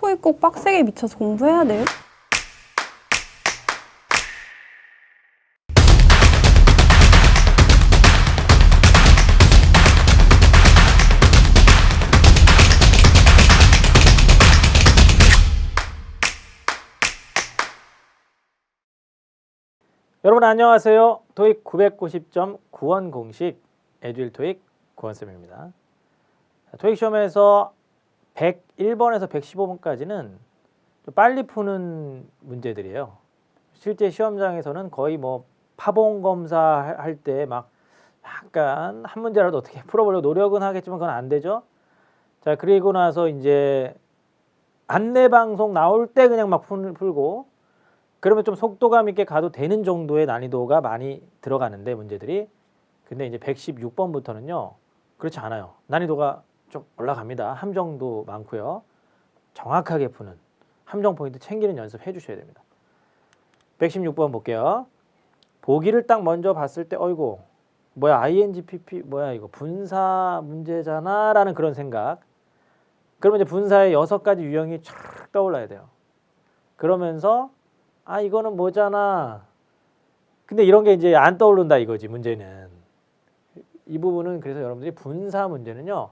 토익 꼭 빡세게 미쳐서 공부해야 돼요? 여러분 안녕하세요. 토익 990점 구원 공식 에듀윌 토익 구원쌤입니다. 토익 시험에서 101번에서 115번까지는 좀 빨리 푸는 문제들이에요. 실제 시험장에서는 거의 뭐 파봉 검사 할 때 막 약간 한 문제라도 어떻게 풀어보려고 노력은 하겠지만 그건 안 되죠. 자, 그리고 나서 이제 안내 방송 나올 때 그냥 막 풀고 그러면 좀 속도감 있게 가도 되는 정도의 난이도가 많이 들어가는데 문제들이. 근데 이제 116번부터는요. 그렇지 않아요. 난이도가 좀 올라갑니다. 함정도 많고요. 정확하게 푸는 함정 포인트 챙기는 연습 해주셔야 됩니다. 116번 볼게요. 보기를 딱 먼저 봤을 때 어이구 뭐야 ing, pp 뭐야 이거 분사 문제잖아 라는 그런 생각. 그러면 이제 분사의 6가지 유형이 쫙 떠올라야 돼요. 그러면서 아 이거는 뭐잖아. 근데 이런 게 이제 안 떠오른다 이거지 문제는. 이 부분은 그래서 여러분들이 분사 문제는요.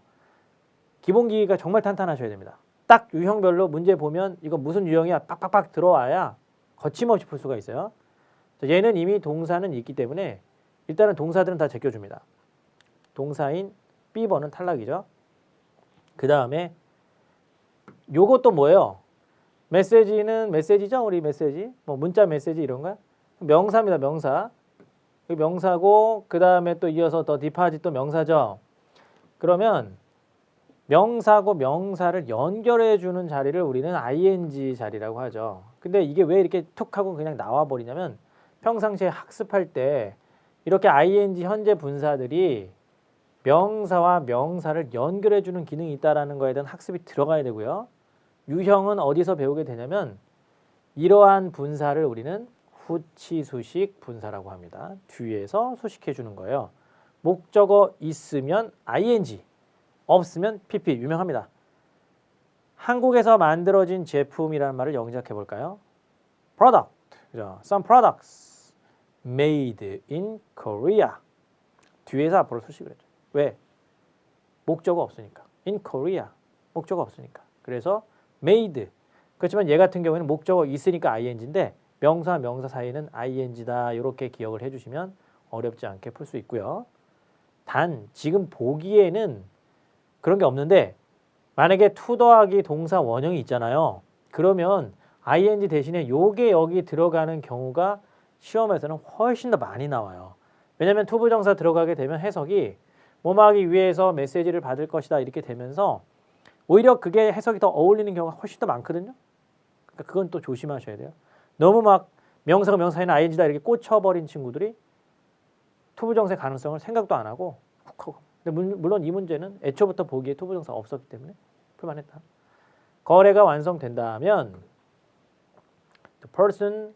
기본기가 정말 탄탄하셔야 됩니다. 딱 유형별로 문제 보면 이거 무슨 유형이야 빡빡빡 들어와야 거침없이 풀 수가 있어요. 얘는 이미 동사는 있기 때문에 일단은 동사들은 다 제껴줍니다. 동사인 B번은 탈락이죠. 그 다음에 요것도 뭐예요? 메시지는 메시지죠? 우리 메시지. 뭐 문자 메시지 이런 거야? 명사입니다. 명사. 명사고 그 다음에 또 이어서 더 디파짓 또 명사죠. 그러면 명사고 명사를 연결해 주는 자리를 우리는 ing 자리라고 하죠. 근데 이게 왜 이렇게 툭 하고 그냥 나와 버리냐면 평상시에 학습할 때 이렇게 ing 현재 분사들이 명사와 명사를 연결해 주는 기능이 있다라는 거에 대한 학습이 들어가야 되고요. 유형은 어디서 배우게 되냐면 이러한 분사를 우리는 후치수식 분사라고 합니다. 뒤에서 수식해 주는 거예요. 목적어 있으면 ing, 없으면 pp 유명합니다. 한국에서 만들어진 제품이라는 말을 영작해 볼까요? product, 그죠? Some products made in Korea. 뒤에서 앞으로 수식을 해줘. 왜? 목적어 없으니까. In Korea. 목적어 없으니까. 그래서 made. 그렇지만 얘 같은 경우에는 목적어 있으니까 ing인데 명사와 명사 사이는 ing다. 이렇게 기억을 해주시면 어렵지 않게 풀 수 있고요. 단 지금 보기에는 그런 게 없는데 만약에 to 더하기 동사 원형이 있잖아요. 그러면 ing 대신에 요게 여기 들어가는 경우가 시험에서는 훨씬 더 많이 나와요. 왜냐하면 to 부정사 들어가게 되면 해석이 뭐뭐하기 위해서 메시지를 받을 것이다 이렇게 되면서 오히려 그게 해석이 더 어울리는 경우가 훨씬 더 많거든요. 그러니까 그건 또 조심하셔야 돼요. 너무 막 명사가 명사에는 ing다 이렇게 꽂혀버린 친구들이 to 부정사의 가능성을 생각도 안 하고 훅 하고. 근데 물론 이 문제는 애초부터 보기에 to 부정사가 없었기 때문에 풀만했다. 거래가 완성된다면 the person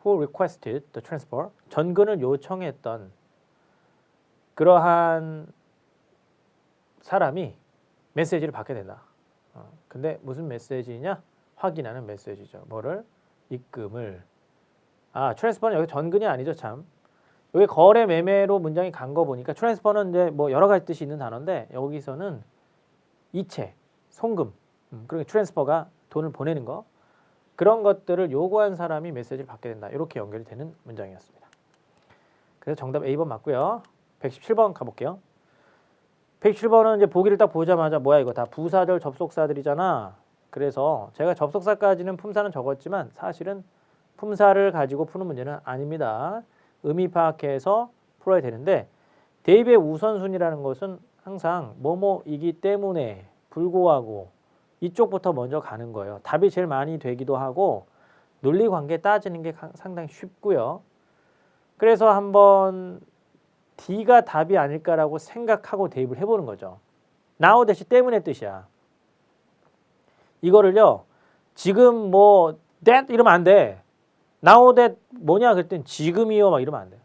who requested the transfer, 전근을 요청했던 그러한 사람이 메시지를 받게 된다. 근데 무슨 메시지냐? 확인하는 메시지죠. 뭐를? 입금을. 트랜스퍼는 여기 전근이 아니죠, 참. 여기 거래 매매로 문장이 간 거 보니까 트랜스퍼는 이제 뭐 여러 가지 뜻이 있는 단어인데 여기서는 이체, 송금. 그러니까 트랜스퍼가 돈을 보내는 거. 그런 것들을 요구한 사람이 메시지를 받게 된다. 이렇게 연결이 되는 문장이었습니다. 그래서 정답 A번 맞고요. 117번 가볼게요. 117번은 이제 보기를 딱 보자마자 뭐야 이거 다 부사절 접속사들이잖아. 그래서 제가 접속사까지는 품사는 적었지만 사실은 품사를 가지고 푸는 문제는 아닙니다. 의미 파악해서 풀어야 되는데 대입의 우선순위라는 것은 항상 뭐뭐이기 때문에 불구하고 이쪽부터 먼저 가는 거예요. 답이 제일 많이 되기도 하고 논리관계 따지는 게 상당히 쉽고요. 그래서 한번 D가 답이 아닐까라고 생각하고 대입을 해보는 거죠. now 대시 때문에 뜻이야. 이거를요. 지금 뭐 that 이러면 안 돼. now that 뭐냐 그랬더니 지금이요 막 이러면 안 돼.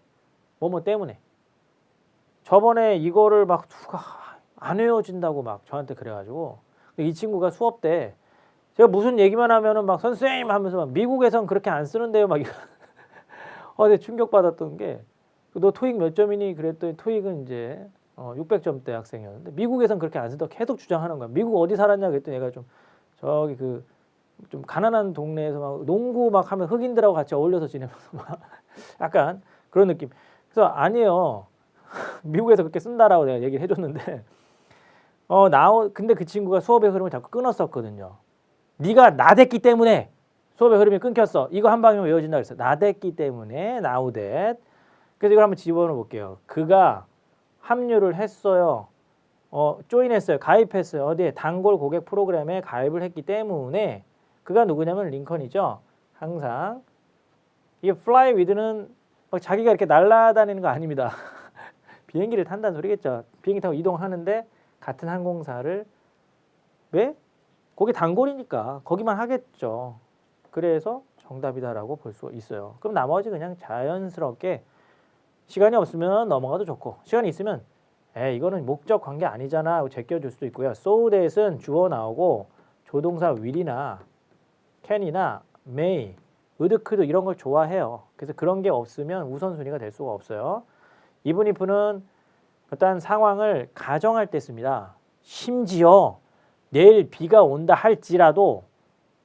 뭐 때문에. 저번에 이거를 막 누가 안 외워진다고 막 저한테 그래가지고 이 친구가 수업 때 제가 무슨 얘기만 하면은 막 선생님 하면서 막 미국에선 그렇게 안 쓰는데요 막 이거. 근데 충격받았던 게 너 토익 몇 점이니 그랬더니 토익은 이제 600점대 학생이었는데 미국에선 그렇게 안 쓴다고 계속 주장하는 거야. 미국 어디 살았냐 그랬더니 얘가 좀 저기 그 좀 가난한 동네에서 막 농구 막 하면 흑인들하고 같이 어울려서 지내면서 막 약간 그런 느낌. 그래서 아니에요. 미국에서 그렇게 쓴다라고 내가 얘기를 해줬는데 근데 그 친구가 수업의 흐름을 자꾸 끊었었거든요. 네가 나댔기 때문에 수업의 흐름이 끊겼어. 이거 한 방이면 외워진다 그랬어. 나댔기 때문에 now that. 그래서 이걸 한번 집어넣어 볼게요. 그가 합류를 했어요. 조인했어요. 가입했어요. 어디에? 단골 고객 프로그램에 가입을 했기 때문에 그가 누구냐면 링컨이죠. 항상 이게 fly with는 막 자기가 이렇게 날아다니는 거 아닙니다. 비행기를 탄다는 소리겠죠. 비행기 타고 이동하는데 같은 항공사를 왜? 거기 단골이니까 거기만 하겠죠. 그래서 정답이다라고 볼 수 있어요. 그럼 나머지 그냥 자연스럽게 시간이 없으면 넘어가도 좋고 시간이 있으면 이거는 목적 관계 아니잖아 하고 제껴줄 수도 있고요. so that은 주어 나오고 조동사 will이나 can이나 may, would, could 이런 걸 좋아해요. 그래서 그런 게 없으면 우선순위가 될 수가 없어요. even if는 어떤 상황을 가정할 때 씁니다. 심지어 내일 비가 온다 할지라도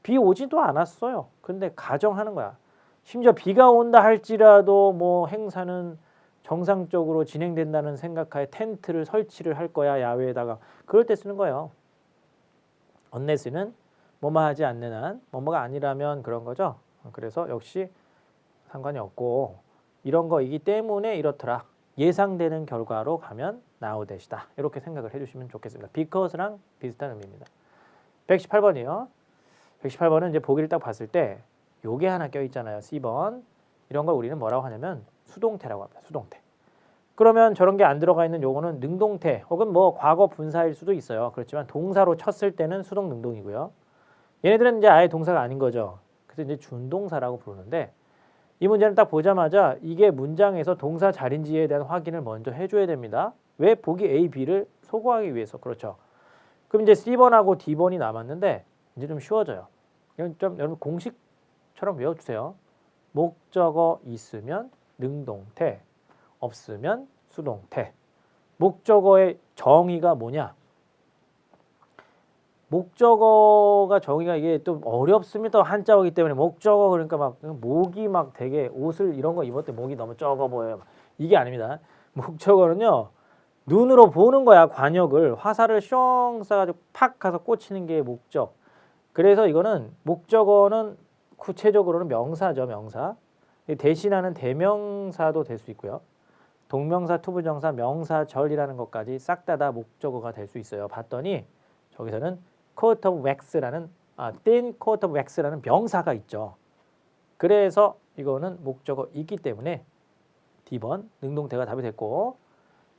비 오지도 않았어요. 근데 가정하는 거야. 심지어 비가 온다 할지라도 뭐 행사는 정상적으로 진행된다는 생각하에 텐트를 설치를 할 거야. 야외에다가. 그럴 때 쓰는 거예요. unless는 뭐뭐 하지 않는 한 뭐뭐가 아니라면 그런 거죠. 그래서 역시 상관이 없고 이런 거이기 때문에 이렇더라. 예상되는 결과로 가면 now that이다. 이렇게 생각을 해주시면 좋겠습니다. because랑 비슷한 의미입니다. 118번이요. 118번은 이제 보기를 딱 봤을 때 요게 하나 껴있잖아요. C번. 이런 걸 우리는 뭐라고 하냐면 수동태라고 합니다. 수동태. 그러면 저런 게 안 들어가 있는 요거는 능동태 혹은 뭐 과거 분사일 수도 있어요. 그렇지만 동사로 쳤을 때는 수동 능동이고요. 얘네들은 이제 아예 동사가 아닌 거죠. 그래서 이제 준동사라고 부르는데 이 문제는 딱 보자마자 이게 문장에서 동사 자리인지에 대한 확인을 먼저 해줘야 됩니다. 왜? 보기 A, B를 소거하기 위해서. 그렇죠. 그럼 이제 C번하고 D번이 남았는데 이제 좀 쉬워져요. 이건 좀 여러분 공식처럼 외워주세요. 목적어 있으면 능동태, 없으면 수동태. 목적어의 정의가 뭐냐? 목적어가 정의가 이게 좀 어렵습니다. 한자어이기 때문에 목적어 그러니까 막 목이 막 되게 옷을 이런 거 입었을 때 목이 너무 적어 보여요. 이게 아닙니다. 목적어는요. 눈으로 보는 거야. 관역을 화살을 숑 쏴가지고 팍 가서 꽂히는 게 목적. 그래서 이거는 목적어는 구체적으로는 명사죠. 명사. 대신하는 대명사도 될 수 있고요. 동명사, 투부정사, 명사절이라는 것까지 싹 다 목적어가 될 수 있어요. 봤더니 저기서는 coat of wax라는 thin coat of wax라는 명사가 있죠. 그래서 이거는 목적어이기 때문에 D번 능동태가 답이 됐고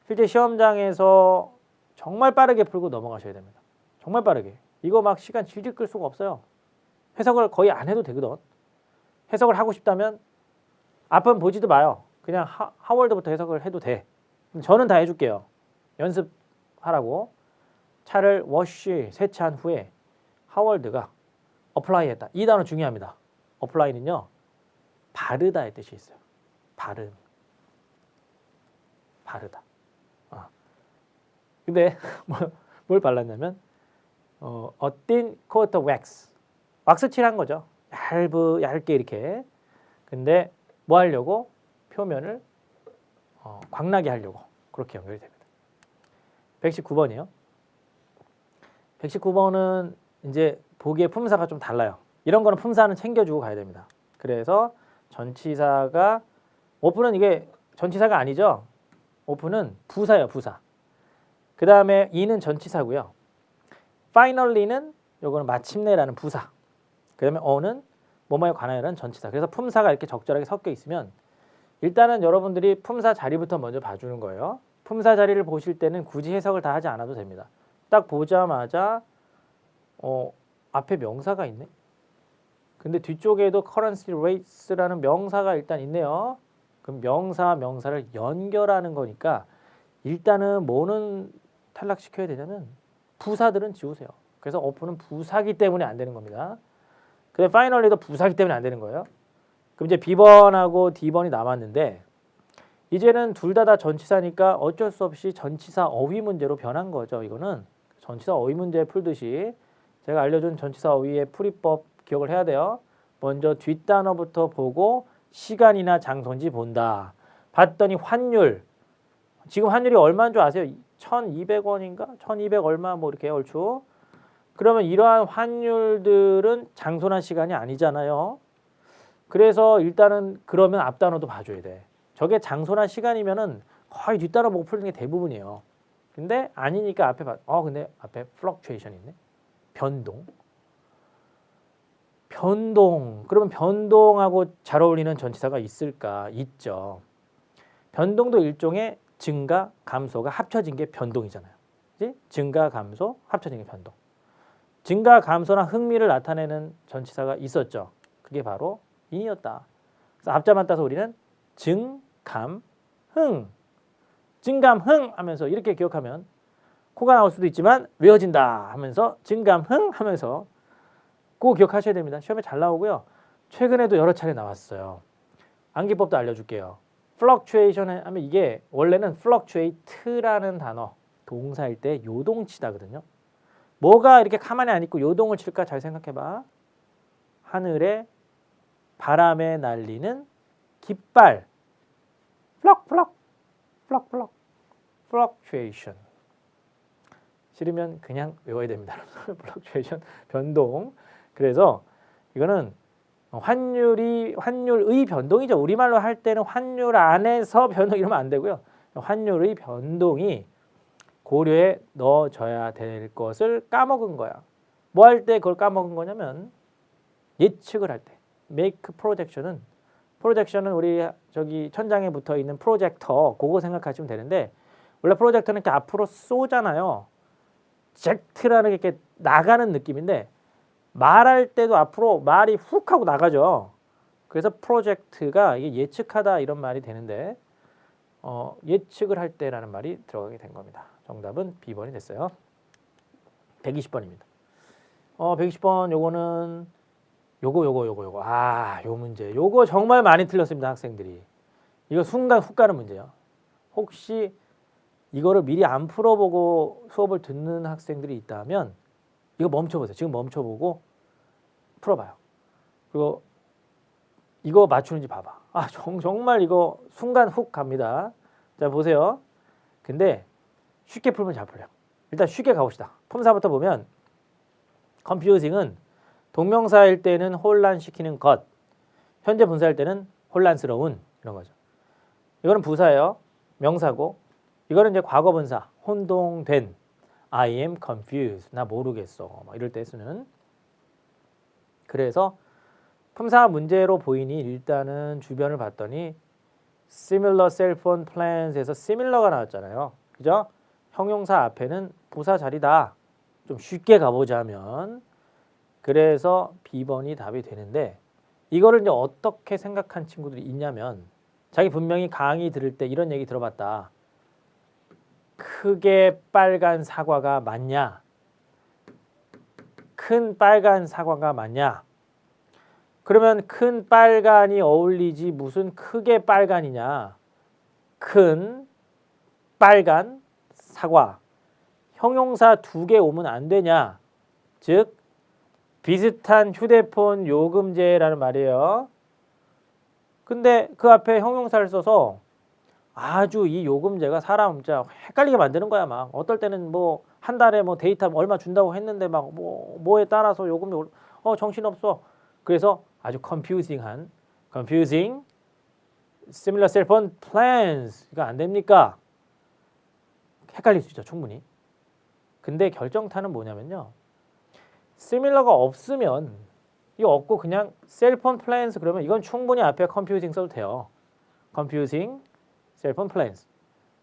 실제 시험장에서 정말 빠르게 풀고 넘어가셔야 됩니다. 정말 빠르게. 이거 막 시간 질질 끌 수가 없어요. 해석을 거의 안 해도 되거든. 해석을 하고 싶다면 앞은 보지도 마요. 그냥 하월드부터 해석을 해도 돼. 저는 다 해줄게요. 연습하라고. 차를 워시 세차한 후에 하월드가 어플라이했다. 이 단어 중요합니다. 어플라이는요. 바르다의 뜻이 있어요. 바름. 바르다. 근데 뭘 발랐냐면 a thin coat of wax. 왁스 칠한 거죠. 얇게 이렇게. 근데 뭐 하려고? 표면을 광나게 하려고. 그렇게 연결이 됩니다. 119번이요. 119번은 이제 보기에 품사가 좀 달라요. 이런 거는 품사는 챙겨주고 가야 됩니다. 그래서 전치사가 오픈은 이게 전치사가 아니죠. 오픈은 부사예요. 부사. 그 다음에 이는 전치사고요. finally는 요거는 마침내라는 부사. 그 다음에 어는 뭐뭐에 관하여라는 전치사. 그래서 품사가 이렇게 적절하게 섞여 있으면 일단은 여러분들이 품사 자리부터 먼저 봐주는 거예요. 품사 자리를 보실 때는 굳이 해석을 다 하지 않아도 됩니다. 딱 보자마자 앞에 명사가 있네. 근데 뒤쪽에도 currency rates라는 명사가 일단 있네요. 그럼 명사와 명사를 연결하는 거니까 일단은 뭐는 탈락시켜야 되냐면 부사들은 지우세요. 그래서 of는 부사기 때문에 안 되는 겁니다. 근데 finally도 부사기 때문에 안 되는 거예요. 그럼 이제 B번하고 D번이 남았는데 이제는 둘 다 전치사니까 어쩔 수 없이 전치사 어휘 문제로 변한 거죠. 이거는 전치사 어휘 문제 풀듯이 제가 알려준 전치사 어휘의 풀이법 기억을 해야 돼요. 먼저 뒷단어부터 보고 시간이나 장소인지 본다. 봤더니 환율. 지금 환율이 얼마인 줄 아세요? 1,200원인가? 1,200 얼마 뭐 이렇게 얼추. 그러면 이러한 환율들은 장소나 시간이 아니잖아요. 그래서 일단은 그러면 앞단어도 봐줘야 돼. 저게 장소나 시간이면은 거의 뒷단어 보고 풀는 게 대부분이에요. 근데 아니니까 앞에 근데 앞에 fluctuation 있네. 변동. 그러면 변동하고 잘 어울리는 전치사가 있을까? 있죠. 변동도 일종의 증가, 감소가 합쳐진 게 변동이잖아요. 그치? 증가, 감소, 합쳐진 게 변동. 증가, 감소나 흥미를 나타내는 전치사가 있었죠. 그게 바로 인이었다. 그래서 앞자만 따서 우리는 증감, 흥. 증감, 흥 하면서 이렇게 기억하면 코가 나올 수도 있지만 외워진다 하면서 증감, 흥 하면서 꼭 기억하셔야 됩니다. 시험에 잘 나오고요. 최근에도 여러 차례 나왔어요. 암기법도 알려줄게요. fluctuation 하면 이게 원래는 fluctuate라는 단어 동사일 때 요동치다거든요. 뭐가 이렇게 가만히 안 있고 요동을 칠까 잘 생각해봐. 하늘에 바람에 날리는 깃발. fluctuation. 싫으면 그냥 외워야 됩니다. fluctuation, 변동. 그래서 이거는 환율의 변동이죠. 우리말로 할 때는 환율 안에서 변동 이러면 안 되고요. 환율의 변동이 고려에 넣어줘야 될 것을 까먹은 거야. 뭐 할 때 그걸 까먹은 거냐면 예측을 할 때. make 프로젝션은 우리 저기 천장에 붙어 있는 프로젝터 그거 생각하시면 되는데 원래 프로젝터는 이렇게 앞으로 쏘잖아요. 젝트라는 게 이렇게 나가는 느낌인데 말할 때도 앞으로 말이 훅 하고 나가죠. 그래서 프로젝트가 이게 예측하다 이런 말이 되는데 예측을 할 때라는 말이 들어가게 된 겁니다. 정답은 B번이 됐어요. 120번입니다. 120번 요거는 요거 요 문제 요거 정말 많이 틀렸습니다. 학생들이. 이거 순간 훅 가는 문제예요. 혹시 이거를 미리 안 풀어보고 수업을 듣는 학생들이 있다면 이거 멈춰보세요. 지금 멈춰보고 풀어봐요. 그리고 이거 맞추는지 봐봐. 정말 이거 순간 훅 갑니다. 자 보세요. 근데 쉽게 풀면 잘 풀려요. 일단 쉽게 가봅시다. 품사부터 보면 confusing은 동명사일 때는 혼란시키는 것, 현재 분사일 때는 혼란스러운 이런 거죠. 이거는 부사예요. 명사고 이거는 이제 과거 분사 혼동된 I am confused. 나 모르겠어. 막 이럴 때 쓰는. 그래서 품사 문제로 보이니 일단은 주변을 봤더니 similar cell phone plans에서 similar가 나왔잖아요. 그죠? 형용사 앞에는 부사 자리다. 좀 쉽게 가보자면 그래서 B번이 답이 되는데 이거를 이제 어떻게 생각한 친구들이 있냐면 자기 분명히 강의 들을 때 이런 얘기 들어봤다. 크게 빨간 사과가 맞냐? 큰 빨간 사과가 맞냐? 그러면 큰 빨간이 어울리지 무슨 크게 빨간이냐? 큰 빨간 사과. 형용사 2개 오면 안 되냐? 즉 비슷한 휴대폰 요금제라는 말이에요. 근데 그 앞에 형용사를 써서 아주 이 요금제가 사람 진짜 헷갈리게 만드는 거야. 막 어떨 때는 뭐 한 달에 뭐 데이터 얼마 준다고 했는데 막 뭐에 따라서 요금이 정신없어. 그래서 아주 confusing similar cell phone plans 이거 안 됩니까? 헷갈릴 수 있죠, 충분히. 근데 결정타는 뭐냐면요. similar가 없으면 이거 없고 그냥 cell phone plans 그러면 이건 충분히 앞에 confusing 써도 돼요. confusing cell phone plans.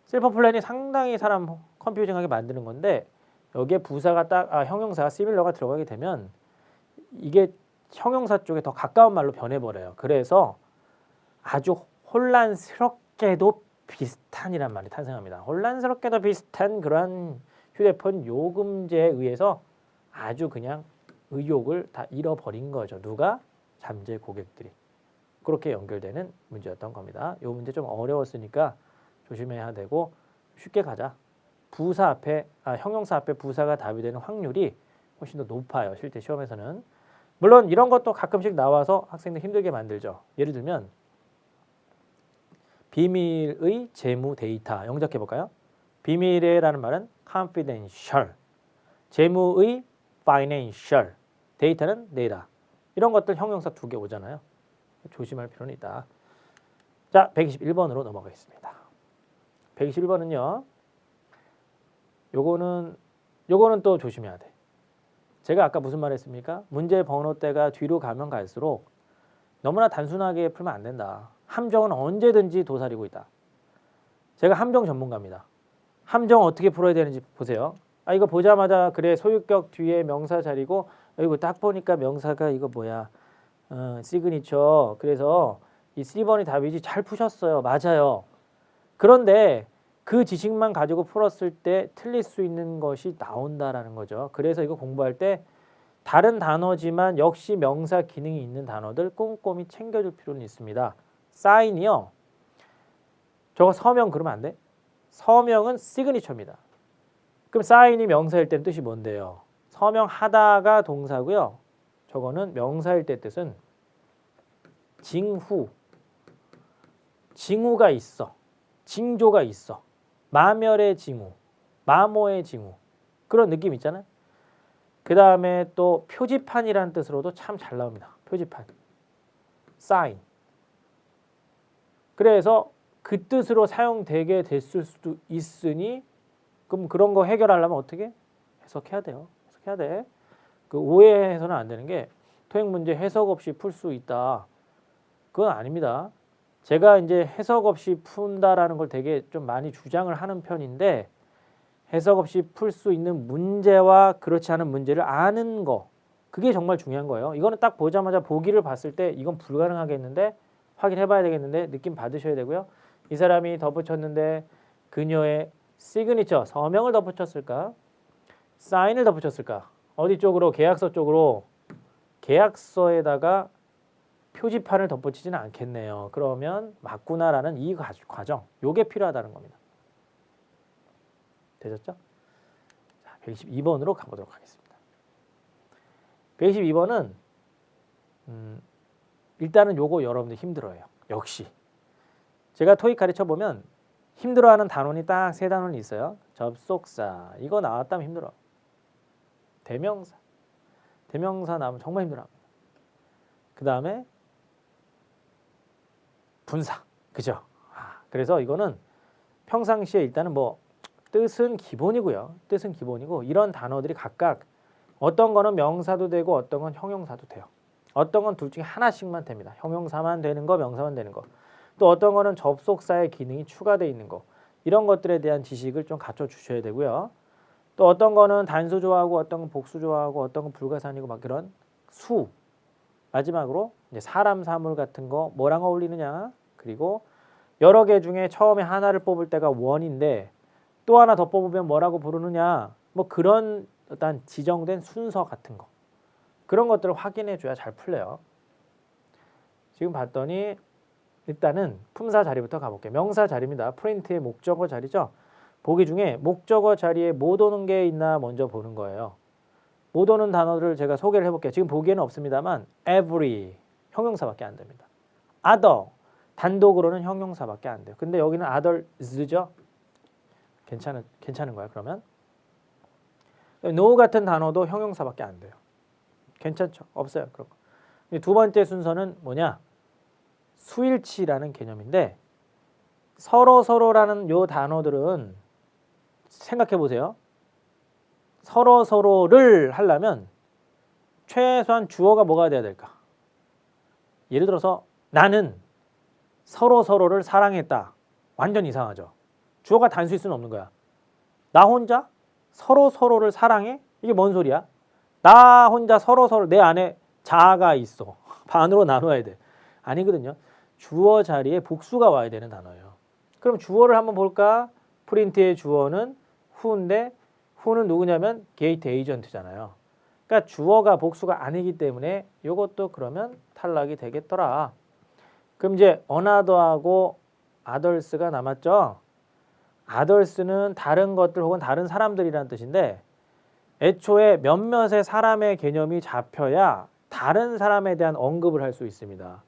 cell phone plan이 상당히 사람 confusing하게 만드는 건데 여기에 부사가 형용사가 similar가 들어가게 되면 이게 형용사 쪽에 더 가까운 말로 변해버려요. 그래서 아주 혼란스럽게도 비슷한이란 말이 탄생합니다. 혼란스럽게도 비슷한 그러한 휴대폰 요금제에 의해서 아주 그냥 의욕을 다 잃어버린 거죠. 누가? 잠재 고객들이. 그렇게 연결되는 문제였던 겁니다. 이 문제 좀 어려웠으니까 조심해야 되고 쉽게 가자. 형용사 앞에 부사가 답이 되는 확률이 훨씬 더 높아요. 실제 시험에서는. 물론 이런 것도 가끔씩 나와서 학생들 힘들게 만들죠. 예를 들면 비밀의 재무 데이터 영작해 볼까요? 비밀의라는 말은 confidential, 재무의 financial, 데이터는 data. 이런 것들 형용사 2개 오잖아요. 조심할 필요는 있다. 자, 121번으로 넘어가겠습니다. 121번은요. 요거는 또 조심해야 돼. 제가 아까 무슨 말 했습니까? 문제 번호대가 뒤로 가면 갈수록 너무나 단순하게 풀면 안 된다. 함정은 언제든지 도사리고 있다. 제가 함정 전문가입니다. 함정 어떻게 풀어야 되는지 보세요. 이거 보자마자 그래 소유격 뒤에 명사 자리고 이거 딱 보니까 명사가 이거 뭐야 시그니처. 그래서 이 3번이 답이지. 잘 푸셨어요. 맞아요. 그런데 그 지식만 가지고 풀었을 때 틀릴 수 있는 것이 나온다라는 거죠. 그래서 이거 공부할 때 다른 단어지만 역시 명사 기능이 있는 단어들 꼼꼼히 챙겨줄 필요는 있습니다. 사인이요. 저거 서명 그러면 안 돼? 서명은 시그니처입니다. 그럼 사인이 명사일 때는 뜻이 뭔데요? 서명하다가 동사고요. 저거는 명사일 때 뜻은 징후. 징후가 있어. 징조가 있어. 마멸의 징후, 마모의 징후. 그런 느낌 있잖아요. 그 다음에 또 표지판이라는 뜻으로도 참 잘 나옵니다. 표지판. 사인. 그래서 그 뜻으로 사용되게 됐을 수도 있으니 그럼 그런 거 해결하려면 어떻게? 해석해야 돼요. 해석해야 돼. 그 오해해서는 안 되는 게 토익 문제 해석 없이 풀 수 있다. 그건 아닙니다. 제가 이제 해석 없이 푼다라는 걸 되게 좀 많이 주장을 하는 편인데 해석 없이 풀 수 있는 문제와 그렇지 않은 문제를 아는 거 그게 정말 중요한 거예요. 이거는 딱 보자마자 보기를 봤을 때 이건 불가능하겠는데 확인해 봐야 되겠는데 느낌 받으셔야 되고요. 이 사람이 덧붙였는데 그녀의 시그니처 서명을 덧붙였을까? 사인을 덧붙였을까? 어디 쪽으로? 계약서 쪽으로. 계약서에다가 표지판을 덧붙이지는 않겠네요. 그러면 맞구나라는 이 과정, 요게 필요하다는 겁니다. 되셨죠? 자, 122번으로 가보도록 하겠습니다. 122번은 일단은 요거 여러분들 힘들어요. 역시 제가 토익 가르쳐 보면 힘들어하는 단원이 딱 3단원이 있어요. 접속사 이거 나왔다면 힘들어. 대명사 나오면 정말 힘들어합니다. 그 다음에 분사, 그죠? 그래서 이거는 평상시에 일단은 뭐 뜻은 기본이고요. 뜻은 기본이고 이런 단어들이 각각 어떤 거는 명사도 되고 어떤 건 형용사도 돼요. 어떤 건 둘 중에 하나씩만 됩니다. 형용사만 되는 거, 명사만 되는 거. 또 어떤 거는 접속사의 기능이 추가되어 있는 거. 이런 것들에 대한 지식을 좀 갖춰 주셔야 되고요. 또 어떤 거는 단수 좋아하고 어떤 건 복수 좋아하고 어떤 건 불가산이고 막 그런 수. 마지막으로 이제 사람, 사물 같은 거 뭐랑 어울리느냐. 그리고 여러 개 중에 처음에 하나를 뽑을 때가 원인데 또 하나 더 뽑으면 뭐라고 부르느냐. 뭐 그런 어떤 지정된 순서 같은 거. 그런 것들을 확인해 줘야 잘 풀려요. 지금 봤더니 일단은 품사 자리부터 가볼게요. 명사 자리입니다. 프린트의 목적어 자리죠. 보기 중에 목적어 자리에 못 오는 게 있나 먼저 보는 거예요. 못 오는 단어들을 제가 소개를 해볼게요. 지금 보기에는 없습니다만 every 형용사밖에 안 됩니다. other 단독으로는 형용사밖에 안 돼요. 근데 여기는 others죠. 괜찮은 거야 그러면. no 같은 단어도 형용사밖에 안 돼요. 괜찮죠? 없어요 그런 거. 두 번째 순서는 뭐냐? 수일치라는 개념인데 서로라는 요 단어들은 생각해 보세요. 서로를 하려면 최소한 주어가 뭐가 돼야 될까? 예를 들어서 나는 서로를 사랑했다. 완전 이상하죠. 주어가 단수일 수는 없는 거야. 나 혼자 서로를 사랑해? 이게 뭔 소리야? 나 혼자 서로 내 안에 자아가 있어. 반으로 나눠야 돼. 아니거든요. 주어 자리에 복수가 와야 되는 단어예요. 그럼 주어를 한번 볼까? 프린트의 주어는 who인데 who는 누구냐면 게이트 에이전트잖아요. 그러니까 주어가 복수가 아니기 때문에 이것도 그러면 탈락이 되겠더라. 그럼 이제 another하고 others가 남았죠. others는 다른 것들 혹은 다른 사람들이라는 뜻인데 애초에 몇몇의 사람의 개념이 잡혀야 다른 사람에 대한 언급을 할 수 있습니다.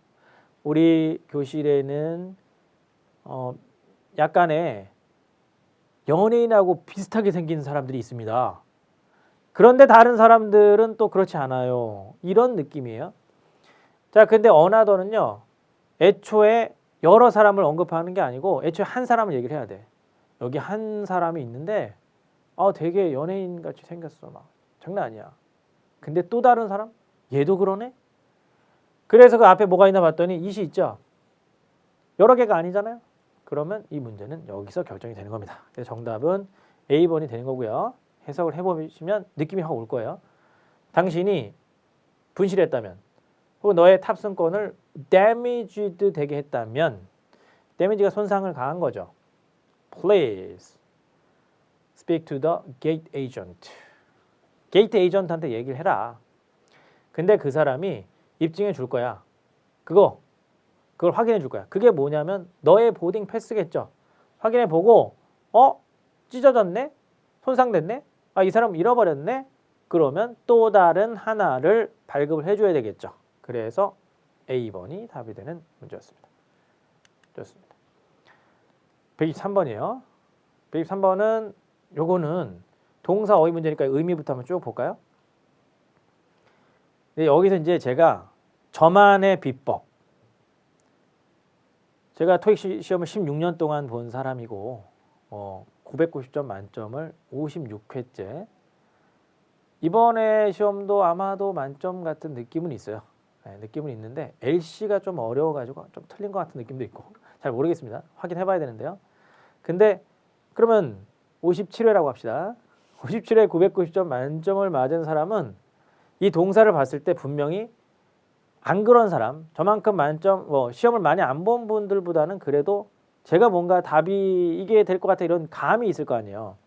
우리 교실에는 약간의 연예인하고 비슷하게 생긴 사람들이 있습니다. 그런데 다른 사람들은 또 그렇지 않아요. 이런 느낌이에요. 자, 근데 another는요. 애초에 여러 사람을 언급하는 게 아니고 애초에 한 사람을 얘기를 해야 돼. 여기 한 사람이 있는데 되게 연예인 같이 생겼어. 막 장난 아니야. 근데 또 다른 사람? 얘도 그러네? 그래서 그 앞에 뭐가 있나 봤더니 it이 있죠. 여러 개가 아니잖아요. 그러면 이 문제는 여기서 결정이 되는 겁니다. 그래서 정답은 A번이 되는 거고요. 해석을 해보시면 느낌이 확 올 거예요. 당신이 분실했다면 혹은 너의 탑승권을 damaged 되게 했다면 damage가 손상을 가한 거죠. Please speak to the gate agent. 게이트 에이전트한테 얘기를 해라. 근데 그 사람이 입증해 줄 거야. 그걸 확인해 줄 거야. 그게 뭐냐면 너의 보딩 패스겠죠. 확인해 보고 찢어졌네? 손상됐네? 이 사람 잃어버렸네? 그러면 또 다른 하나를 발급을 해줘야 되겠죠. 그래서 A번이 답이 되는 문제였습니다. 좋습니다. 123번이에요. 123번은 요거는 동사 어휘 문제니까 의미부터 한번 쭉 볼까요? 네, 여기서 이제 제가 저만의 비법. 제가 토익 시험을 16년 동안 본 사람이고 990점 만점을 56회째. 이번에 시험도 아마도 만점 같은 느낌은 있어요. 네, 느낌은 있는데 LC가 좀 어려워가지고 좀 틀린 것 같은 느낌도 있고 잘 모르겠습니다. 확인해봐야 되는데요. 근데 그러면 57회라고 합시다. 57회 990점 만점을 맞은 사람은 이 동사를 봤을 때 분명히 안 그런 사람, 저만큼 만점, 시험을 많이 안 본 분들보다는 그래도 제가 뭔가 답이 이게 될 것 같아 이런 감이 있을 거 아니에요.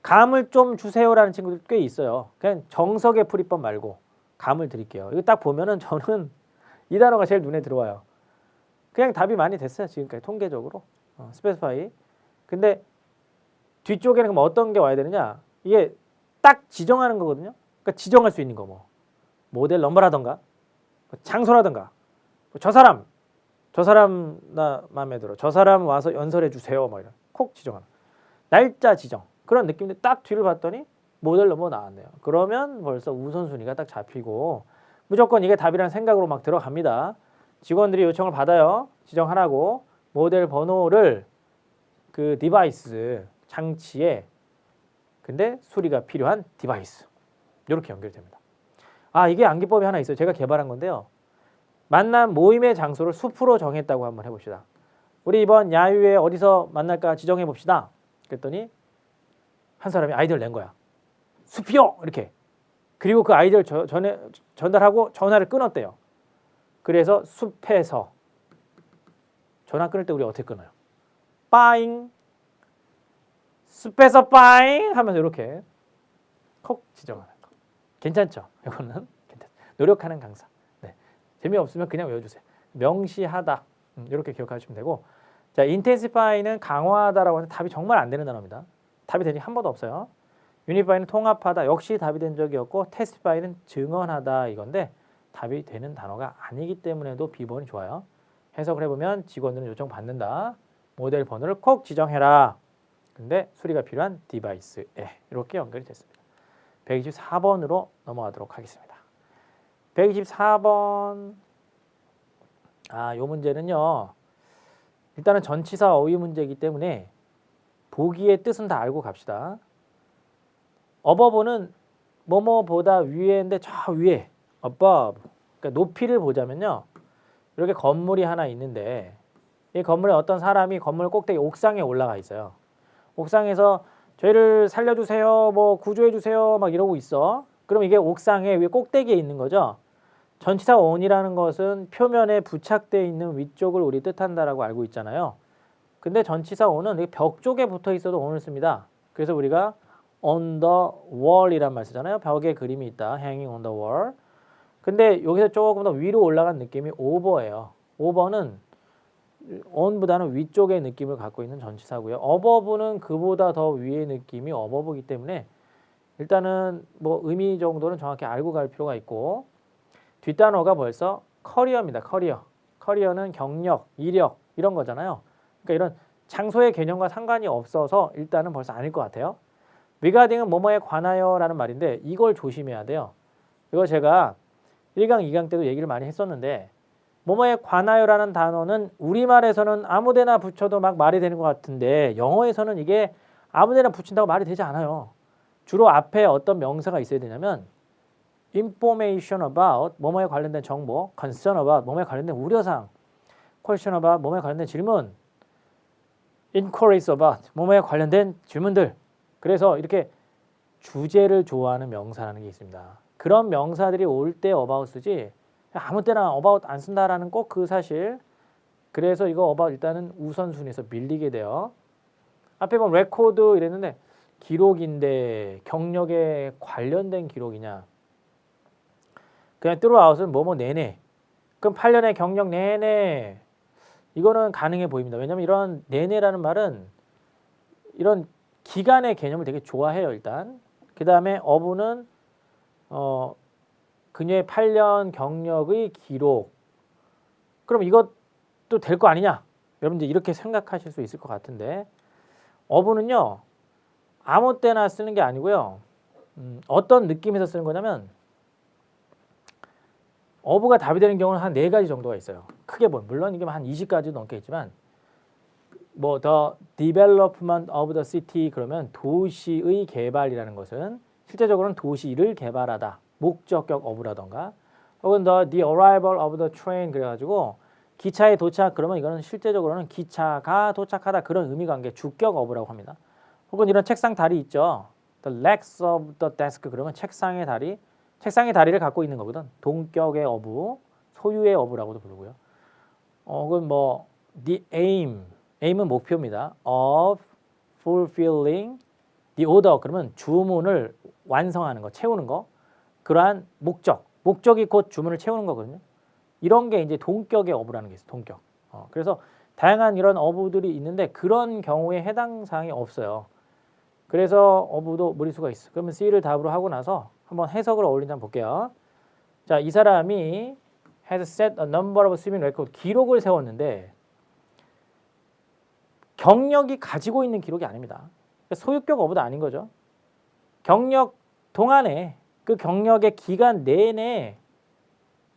감을 좀 주세요라는 친구들 꽤 있어요. 그냥 정석의 풀이법 말고 감을 드릴게요. 이거 딱 보면은 저는 이 단어가 제일 눈에 들어와요. 그냥 답이 많이 됐어요. 지금까지 통계적으로. 스페시파이. 근데 뒤쪽에는 그럼 어떤 게 와야 되느냐? 이게 딱 지정하는 거거든요. 그러니까 지정할 수 있는 거 모델 넘버라던가 장소라던가 저 사람 나 마음에 들어. 저 사람 와서 연설해 주세요. 막 이런 콕 지정하는 날짜 지정 그런 느낌인데 딱 뒤를 봤더니 모델 넘버 나왔네요. 그러면 벌써 우선순위가 딱 잡히고 무조건 이게 답이라는 생각으로 막 들어갑니다. 직원들이 요청을 받아요. 지정하라고 모델 번호를 그 디바이스 장치에 근데 수리가 필요한 디바이스 이렇게 연결됩니다. 이게 암기법이 하나 있어요. 제가 개발한 건데요. 만남 모임의 장소를 숲으로 정했다고 한번 해봅시다. 우리 이번 야유회 어디서 만날까 지정해 봅시다. 그랬더니 한 사람이 아이디어를 낸 거야. 숲이요! 이렇게. 그리고 그 아이디어를 전달하고 전화를 끊었대요. 그래서 숲에서 전화 끊을 때 우리 어떻게 끊어요? 빠잉 숲에서 빠잉 하면서 이렇게 콕 지정하는 거. 괜찮죠? 이거는 괜찮죠. 노력하는 강사. 네. 재미없으면 그냥 외워주세요. 명시하다. 이렇게 기억하시면 되고 자, intensify는 강화하다라고 하는 답이 정말 안 되는 단어입니다. 답이 된 적이 한 번도 없어요. unify는 통합하다. 역시 답이 된 적이 없고 testify는 증언하다 이건데 답이 되는 단어가 아니기 때문에도 B번이 좋아요. 해석을 해보면 직원들은 요청 받는다. 모델 번호를 콕 지정해라. 근데 수리가 필요한 디바이스에 이렇게 연결이 됐습니다. 124번으로 넘어가도록 하겠습니다. 124번 요 문제는요. 일단은 전치사 어휘 문제이기 때문에 보기의 뜻은 다 알고 갑시다. 어버브는 뭐뭐보다 위에인데 저 위에 above 그러니까 높이를 보자면요. 이렇게 건물이 하나 있는데 이 건물에 어떤 사람이 건물 꼭대기 옥상에 올라가 있어요. 옥상에서 저희를 살려주세요, 구조해주세요 막 이러고 있어. 그럼 이게 옥상에 위에 꼭대기에 있는 거죠. 전치사 on이라는 것은 표면에 부착되어 있는 위쪽을 우리 뜻한다라고 알고 있잖아요. 근데 전치사 on은 벽 쪽에 붙어 있어도 on을 씁니다. 그래서 우리가 on the wall이란 말 쓰잖아요. 벽에 그림이 있다. hanging on the wall. 근데 여기서 조금 더 위로 올라간 느낌이 over예요. over는 on보다는 위쪽의 느낌을 갖고 있는 전치사고요. above는 그보다 더 위의 느낌이 above이기 때문에 일단은 뭐 의미 정도는 정확히 알고 갈 필요가 있고 뒷단어가 벌써 커리어입니다. 커리어. 커리어는 경력, 이력 이런 거잖아요. 그러니까 이런 장소의 개념과 상관이 없어서 일단은 벌써 아닐 것 같아요. regarding은 뭐뭐에 관하여라는 말인데 이걸 조심해야 돼요. 이거 제가 1강, 2강 때도 얘기를 많이 했었는데 뭐뭐에 관하여라는 단어는 우리말에서는 아무데나 붙여도 막 말이 되는 것 같은데 영어에서는 이게 아무데나 붙인다고 말이 되지 않아요. 주로 앞에 어떤 명사가 있어야 되냐면 information about 뭐뭐에 관련된 정보, concern about 뭐뭐에 관련된 우려사항, question about 뭐뭐에 관련된 질문, inquiries about 뭐뭐에 관련된 질문들. 그래서 이렇게 주제를 좋아하는 명사라는 게 있습니다. 그런 명사들이 올 때 about 쓰지 아무 때나 about 안 쓴다라는 꼭 그 사실. 그래서 이거 about 일단은 우선순위에서 밀리게 돼요. 앞에 보면 record 이랬는데 기록인데 경력에 관련된 기록이냐. 그냥 throughout은 뭐뭐 내내. 그럼 8년의 경력 내내. 이거는 가능해 보입니다. 왜냐하면 이런 내내라는 말은 이런 기간의 개념을 되게 좋아해요. 일단. 그 다음에 어부는 그녀의 8년 경력의 기록. 그럼 이것도 될 거 아니냐? 여러분들 이렇게 생각하실 수 있을 것 같은데 어부는요. 아무 때나 쓰는 게 아니고요. 어떤 느낌에서 쓰는 거냐면 어부가 답이 되는 경우는 한 4가지 정도가 있어요. 크게 보면 물론 이게 한 20가지도 넘겠지만 뭐 the development of the city 그러면 도시의 개발이라는 것은 실제적으로는 도시를 개발하다. 목적격 어부라던가 혹은 the arrival of the train 그래가지고 기차에 도착 그러면 이거는 실제적으로는 기차가 도착하다 그런 의미 관계 주격 어부라고 합니다. 혹은 이런 책상 다리 있죠. the legs of the desk 그러면 책상의 다리 책상의 다리를 갖고 있는 거거든. 동격의 어부, 소유의 어부라고도 부르고요. 혹은 뭐 the aim은 목표입니다. of fulfilling the order 그러면 주문을 완성하는 거, 채우는 거. 그러한 목적이 곧 주문을 채우는 거거든요. 이런 게 이제 동격의 어부라는 게 있어요. 동격. 그래서 다양한 이런 어부들이 있는데 그런 경우에 해당 사항이 없어요. 그래서 어부도 무리수가 있어. 그러면 C를 답으로 하고 나서 한번 해석을 어울린다 한번 볼게요. 자, 이 사람이 has set a number of swimming record 기록을 세웠는데 경력이 가지고 있는 기록이 아닙니다. 소유격 어부도 아닌 거죠. 경력 동안에 그 경력의 기간 내내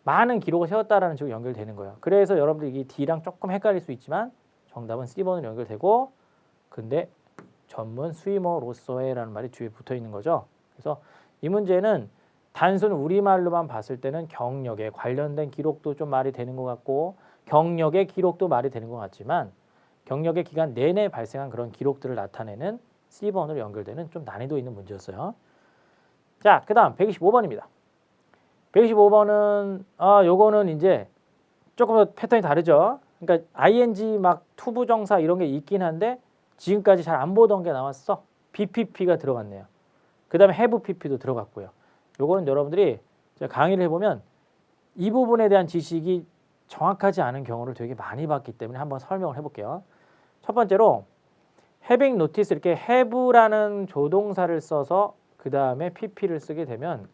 많은 기록을 세웠다라는 식으로 연결되는 거예요. 그래서 여러분들 이 D랑 조금 헷갈릴 수 있지만 정답은 C번으로 연결되고 근데 전문 스위머로서의라는 말이 뒤에 붙어 있는 거죠. 그래서 이 문제는 단순 우리말로만 봤을 때는 경력에 관련된 기록도 좀 말이 되는 것 같고 경력의 기록도 말이 되는 것 같지만 경력의 기간 내내 발생한 그런 기록들을 나타내는 C번으로 연결되는 좀 난이도 있는 문제였어요. 자, 그 다음 125번입니다. 125번은 요거는 이제 조금 더 패턴이 다르죠. 그러니까 ing 막 투부정사 이런 게 있긴 한데 지금까지 잘 안 보던 게 나왔어. BPP가 들어갔네요. 그 다음에 have PP도 들어갔고요. 요거는 여러분들이 강의를 해보면 이 부분에 대한 지식이 정확하지 않은 경우를 되게 많이 봤기 때문에 한번 설명을 해볼게요. 첫 번째로 having notice 이렇게 have라는 조동사를 써서 그 다음에 pp를 쓰게 되면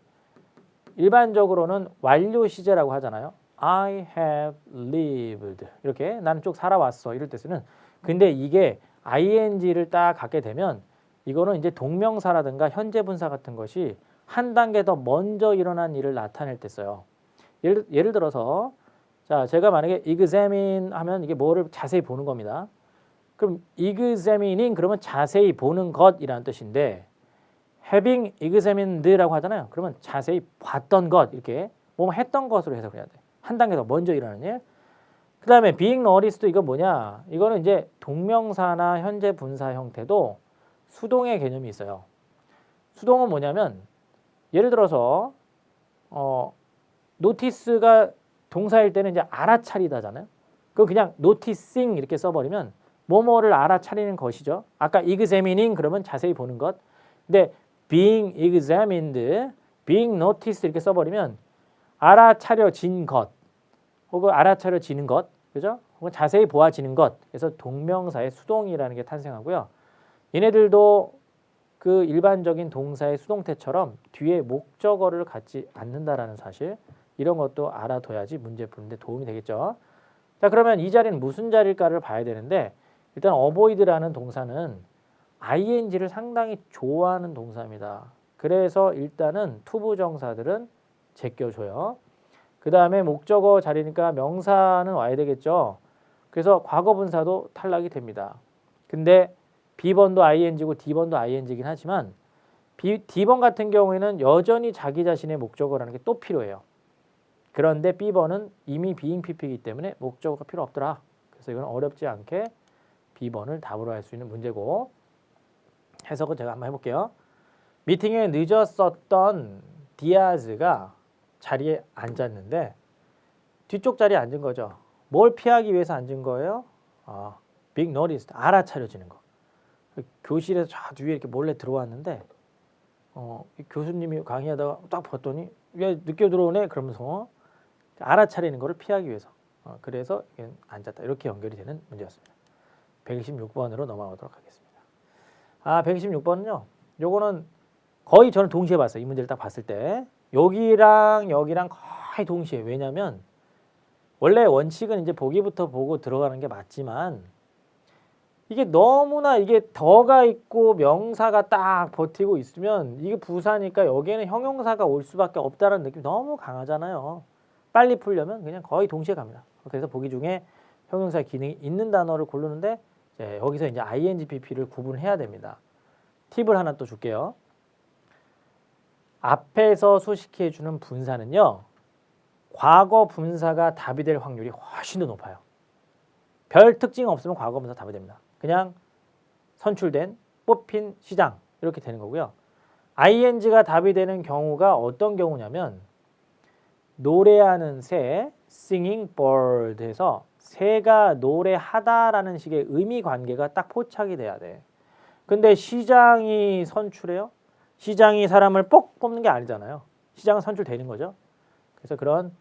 일반적으로는 완료 시제라고 하잖아요. I have lived 이렇게 나는 쭉 살아왔어 이럴 때 쓰는 근데 이게 ing를 딱 갖게 되면 이거는 이제 동명사라든가 현재 분사 같은 것이 한 단계 더 먼저 일어난 일을 나타낼 때 써요. 예를 들어서 자 제가 만약에 examine 하면 이게 뭐를 자세히 보는 겁니다. 그럼 examining 그러면 자세히 보는 것이라는 뜻인데 having examined라고 하잖아요. 그러면 자세히 봤던 것 이렇게 뭐 했던 것으로 해석을 해야 돼. 한 단계 더 먼저 일어나는 일. 그 다음에 being noticed 이거 뭐냐? 이거는 이제 동명사나 현재 분사 형태도 수동의 개념이 있어요. 수동은 뭐냐면 예를 들어서 notice가 동사일 때는 이제 알아차리다잖아요. 그럼 그냥 noticing 이렇게 써버리면 뭐뭐를 알아차리는 것이죠. 아까 examining 그러면 자세히 보는 것. 근데 being examined, being noticed 이렇게 써버리면 알아차려진 것 혹은 알아차려지는 것, 그죠? 혹은 자세히 보아지는 것. 그래서 동명사의 수동이라는 게 탄생하고요. 얘네들도 그 일반적인 동사의 수동태처럼 뒤에 목적어를 갖지 않는다라는 사실, 이런 것도 알아둬야지 문제 푸는데 도움이 되겠죠. 자, 그러면 이 자리는 무슨 자리일까를 봐야 되는데, 일단 avoid라는 동사는 ing를 상당히 좋아하는 동사입니다. 그래서 일단은 투부정사들은 제껴줘요. 그 다음에 목적어 자리니까 명사는 와야 되겠죠. 그래서 과거분사도 탈락이 됩니다. 근데 B번도 ing고 D번도 ing이긴 하지만 D번 같은 경우에는 여전히 자기 자신의 목적어라는 게 또 필요해요. 그런데 B번은 이미 being pp이기 때문에 목적어가 필요 없더라. 그래서 이건 어렵지 않게 B번을 답으로 할 수 있는 문제고, 해석은 제가 한번 해볼게요. 미팅에 늦었었던 디아즈가 자리에 앉았는데 뒤쪽 자리에 앉은 거죠. 뭘 피하기 위해서 앉은 거예요? being noticed, 알아차려지는 거. 교실에서 저 뒤에 이렇게 몰래 들어왔는데 교수님이 강의하다가 딱 봤더니 왜 늦게 들어오네? 그러면서 알아차리는 거를 피하기 위해서. 그래서 앉았다. 이렇게 연결이 되는 문제였습니다. 126번으로 넘어가도록 하겠습니다. 126번은요. 요거는 거의 저는 동시에 봤어요. 이 문제를 딱 봤을 때. 여기랑 여기랑 거의 동시에. 왜냐면 원래 원칙은 이제 보기부터 보고 들어가는 게 맞지만 이게 너무나 이게 더가 있고 명사가 딱 버티고 있으면 이게 부사니까 여기에는 형용사가 올 수밖에 없다는 느낌이 너무 강하잖아요. 빨리 풀려면 그냥 거의 동시에 갑니다. 그래서 보기 중에 형용사 기능이 있는 단어를 고르는데 여기서 이제 ing, pp를 구분해야 됩니다. 팁을 하나 또 줄게요. 앞에서 소식해주는 분사는요. 과거 분사가 답이 될 확률이 훨씬 더 높아요. 별 특징 없으면 과거 분사 답이 됩니다. 그냥 선출된, 뽑힌, 시장 이렇게 되는 거고요. ing가 답이 되는 경우가 어떤 경우냐면 노래하는 새, singing bird에서 새가 노래하다라는 식의 의미 관계가 딱 포착이 돼야 돼. 근데 시장이 선출해요? 시장이 사람을 뽁 뽑는 게 아니잖아요. 시장은 선출되는 거죠. 그래서 그런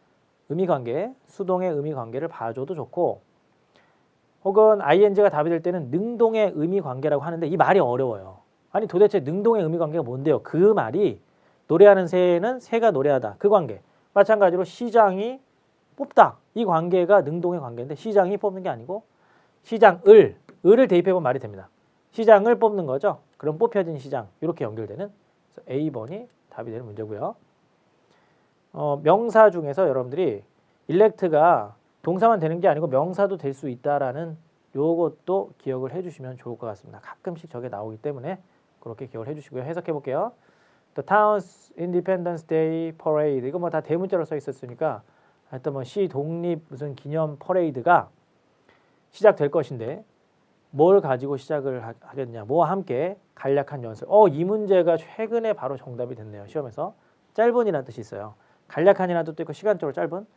의미 관계, 수동의 의미 관계를 봐줘도 좋고, 혹은 ing가 답이 될 때는 능동의 의미 관계라고 하는데 이 말이 어려워요. 아니 도대체 능동의 의미 관계가 뭔데요? 그 말이 노래하는 새는 새가 노래하다. 그 관계. 마찬가지로 시장이 뽑다. 이 관계가 능동의 관계인데 시장이 뽑는 게 아니고 시장을, 을을 대입해보면 말이 됩니다. 시장을 뽑는 거죠. 그럼 뽑혀진 시장. 이렇게 연결되는 A번이 답이 되는 문제고요. 명사 중에서 여러분들이 일렉트가 동사만 되는 게 아니고 명사도 될 수 있다라는 요것도 기억을 해주시면 좋을 것 같습니다. 가끔씩 저게 나오기 때문에 그렇게 기억을 해주시고요. 해석해 볼게요. The town's Independence Day Parade, 이거 뭐 다 대문자로 써 있었으니까 하여튼 뭐 시 독립 무슨 기념 퍼레이드가 시작될 것인데 뭘 가지고 시작을 하겠냐, 뭐와 함께 간략한 연설. 이 문제가 최근에 바로 정답이 됐네요. 시험에서. 짧은이라는 뜻이 있어요. 간략한이라는 뜻도 있고 시간적으로 짧은.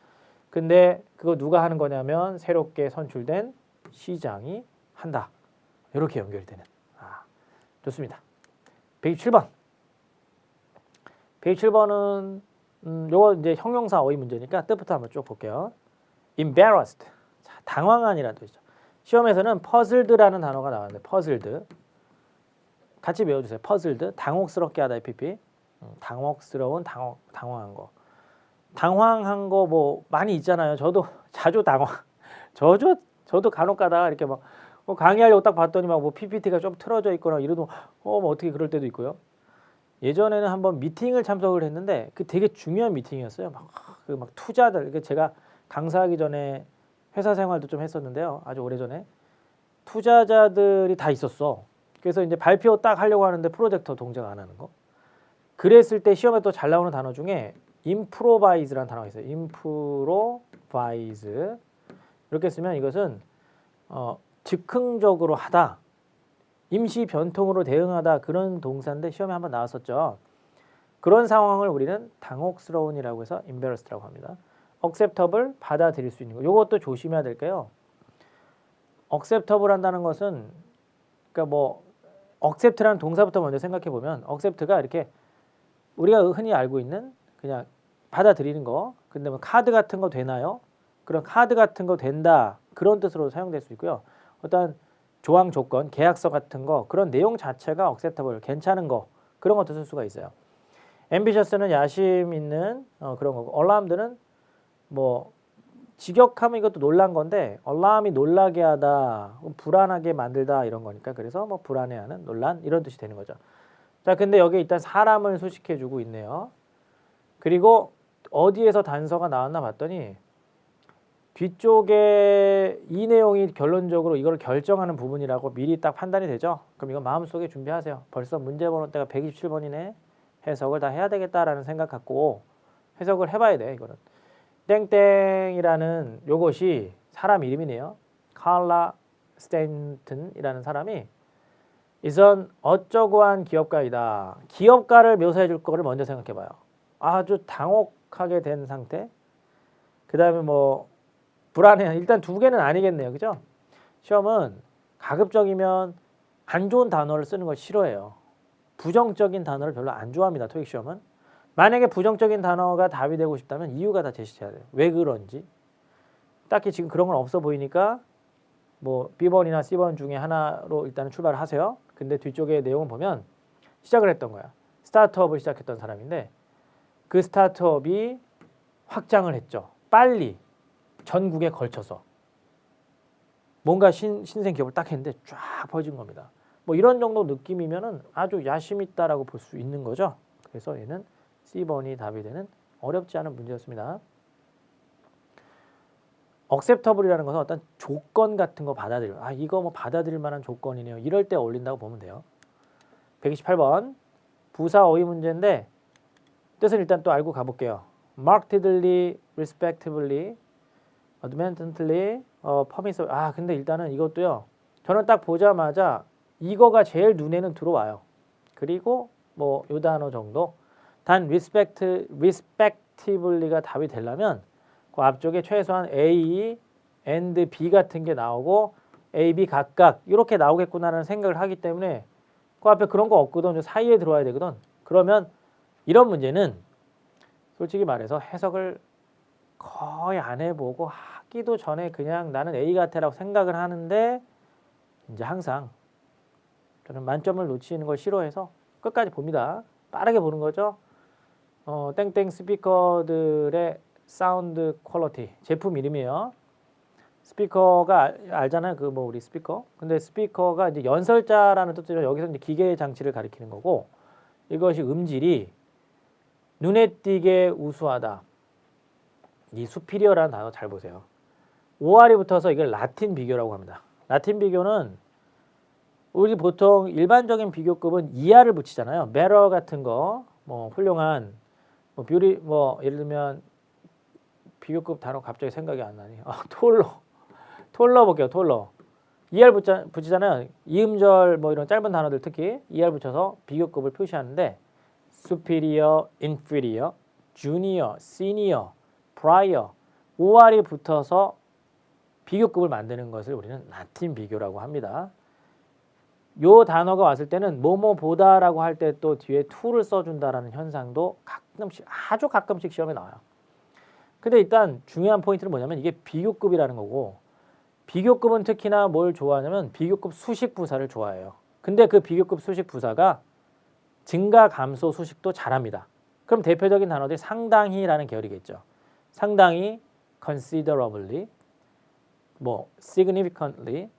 근데 그거 누가 하는 거냐면 새롭게 선출된 시장이 한다. 이렇게 연결이 되는. 좋습니다. 127번. 127번은 요거 이제 형용사 어휘 문제니까 뜻부터 한번 쭉 볼게요. embarrassed. 자, 당황한이라는 뜻이죠. 시험에서는 puzzled라는 단어가 나왔는데 puzzled. 같이 외워주세요. puzzled. 당혹스럽게 하다 pp. 당혹스러운, 당황한 거. 당황한 거 뭐 많이 있잖아요. 저도 자주 당황. 저도 간혹 가다가 이렇게 막 강의하려고 딱 봤더니 막 뭐 PPT가 좀 틀어져 있거나 이러도 뭐 어떻게 그럴 때도 있고요. 예전에는 한번 미팅을 참석을 했는데 그 되게 중요한 미팅이었어요. 막 투자들, 제가 강사하기 전에 회사 생활도 좀 했었는데요. 아주 오래전에 투자자들이 다 있었어. 그래서 이제 발표 딱 하려고 하는데 프로젝터 동작 안 하는 거. 그랬을 때 시험에 또 잘 나오는 단어 중에 improvise라는 단어가 있어요. improvise. 이렇게 쓰면 이것은 즉흥적으로 하다, 임시 변통으로 대응하다, 그런 동사인데 시험에 한번 나왔었죠. 그런 상황을 우리는 당혹스러운이라고 해서 embarrassed라고 합니다. acceptable, 받아들일 수 있는 거. 이것도 조심해야 될게요. acceptable 한다는 것은 그러니까 뭐 accept라는 동사부터 먼저 생각해 보면 accept가 이렇게 우리가 흔히 알고 있는 그냥 받아들이는 거. 근데 뭐 카드 같은 거 되나요? 그런 카드 같은 거 된다. 그런 뜻으로 사용될 수 있고요. 어떤 조항 조건, 계약서 같은 거 그런 내용 자체가 acceptable, 괜찮은 거 그런 것도 쓸 수가 있어요. ambitious는 야심 있는 그런 거고 alarmed는 뭐 직역하면 이것도 놀란 건데 alarm이 놀라게 하다, 불안하게 만들다 이런 거니까 그래서 뭐 불안해하는, 놀란 이런 뜻이 되는 거죠. 자, 근데 여기 일단 사람을 수식해주고 있네요. 그리고 어디에서 단서가 나왔나 봤더니 뒤쪽에 이 내용이 결론적으로 이걸 결정하는 부분이라고 미리 딱 판단이 되죠. 그럼 이거 마음속에 준비하세요. 벌써 문제 번호대가 127번이네. 해석을 다 해야 되겠다라는 생각 갖고 해석을 해봐야 돼. 이거는 땡땡이라는 요것이 사람 이름이네요. 칼라 스탠튼이라는 사람이 이선 어쩌고한 기업가이다. 기업가를 묘사해 줄 거를 먼저 생각해 봐요. 아주 당혹하게 된 상태. 그 다음에 뭐 불안해. 일단 두 개는 아니겠네요. 그죠? 시험은 가급적이면 안 좋은 단어를 쓰는 걸 싫어해요. 부정적인 단어를 별로 안 좋아합니다. 토익 시험은. 만약에 부정적인 단어가 답이 되고 싶다면 이유가 다 제시해야 돼요. 왜 그런지. 딱히 지금 그런 건 없어 보이니까 뭐 B번이나 C번 중에 하나로 일단은 출발을 하세요. 근데 뒤쪽에 내용을 보면 시작을 했던 거야. 스타트업을 시작했던 사람인데 그 스타트업이 확장을 했죠. 빨리 전국에 걸쳐서 뭔가 신생 기업을 딱 했는데 쫙 퍼진 겁니다. 뭐 이런 정도 느낌이면은 아주 야심 있다라고 볼 수 있는 거죠. 그래서 얘는 C번이 답이 되는 어렵지 않은 문제였습니다. acceptable이라는 것은 어떤 조건 같은 거 받아들여. 아, 이거 뭐 받아들일 만한 조건이네요. 이럴 때 어울린다고 보면 돼요. 128번 부사 어휘 문제인데 뜻은 일단 또 알고 가볼게요. markedly, respectively, adamantly, permissible. 아, 근데 일단은 이것도요. 저는 딱 보자마자 이거가 제일 눈에는 들어와요. 그리고 뭐 요 단어 정도. 단 respectively가 답이 되려면 그 앞쪽에 최소한 A and B 같은 게 나오고 A, B 각각 이렇게 나오겠구나라는 생각을 하기 때문에 그 앞에 그런 거 없거든. 사이에 들어와야 되거든. 그러면 이런 문제는 솔직히 말해서 해석을 거의 안 해보고 하기도 전에 그냥 나는 A 같아라고 생각을 하는데 이제 항상 저는 만점을 놓치는 걸 싫어해서 끝까지 봅니다. 빠르게 보는 거죠. 땡땡 스피커들의 사운드 퀄리티 제품 이름이에요. 스피커가 알잖아요. 그 뭐 우리 스피커. 근데 스피커가 이제 연설자라는 뜻이죠. 여기서 이제 기계 장치를 가리키는 거고 이것이 음질이 눈에 띄게 우수하다. 이 superior라는 단어 잘 보세요. OR이 붙어서 이걸 라틴 비교라고 합니다. 라틴 비교는 우리 보통 일반적인 비교급은 ER을 붙이잖아요. better 같은 거, 뭐 훌륭한, 뭐 beauty, 뭐 예를 들면 비교급 단어 갑자기 생각이 안 나니. 톨러 볼게요. 톨러. ER 붙이잖아요. 이음절 뭐 이런 짧은 단어들 특히 ER 붙여서 비교급을 표시하는데 superior, inferior, junior, senior, prior, OR이 붙어서 비교급을 만드는 것을 우리는 라틴 비교라고 합니다. 요 단어가 왔을 때는 뭐뭐보다라고 할 때 또 뒤에 to를 써준다라는 현상도 가끔씩 아주 가끔씩 시험에 나와요. 근데 일단 중요한 포인트는 뭐냐면 이게 비교급이라는 거고 비교급은 특히나 뭘 좋아하냐면 비교급 수식 부사를 좋아해요. 근데 그 비교급 수식 부사가 증가 감소 수식도 잘합니다. 그럼 대표적인 단어들이 상당히라는 계열이겠죠. 상당히, considerably, 뭐 significantly,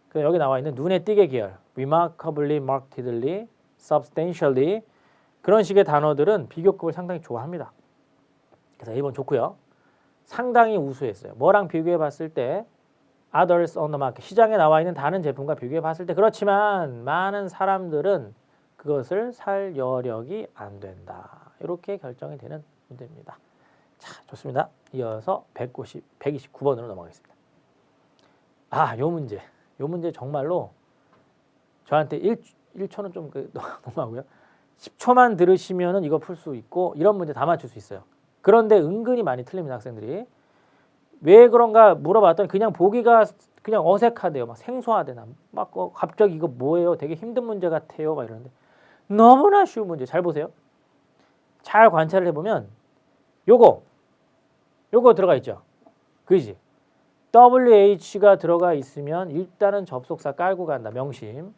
그 여기 나와 있는 눈에 띄게 계열, remarkably, markedly, substantially 그런 식의 단어들은 비교급을 상당히 좋아합니다. 그래서 1번 좋고요. 상당히 우수했어요. 뭐랑 비교해 봤을 때 others on the market, 시장에 나와 있는 다른 제품과 비교해 봤을 때 그렇지만 많은 사람들은 그것을 살 여력이 안 된다. 이렇게 결정이 되는 문제입니다. 자, 좋습니다. 이어서 129번으로 넘어가겠습니다. 아, 요 문제 정말로 저한테 1초는 좀 너무하고요. 10초만 들으시면은 이거 풀 수 있고 이런 문제 다 맞출 수 있어요. 그런데 은근히 많이 틀립니다, 학생들이. 왜 그런가 물어봤더니 그냥 보기가 그냥 어색하대요. 막 생소하대나. 막 갑자기 이거 뭐예요? 되게 힘든 문제 같아요. 막 이러는데 너무나 쉬운 문제. 잘 보세요. 잘 관찰을 해보면 요거 들어가 있죠. 그지? WH가 들어가 있으면 일단은 접속사 깔고 간다. 명심.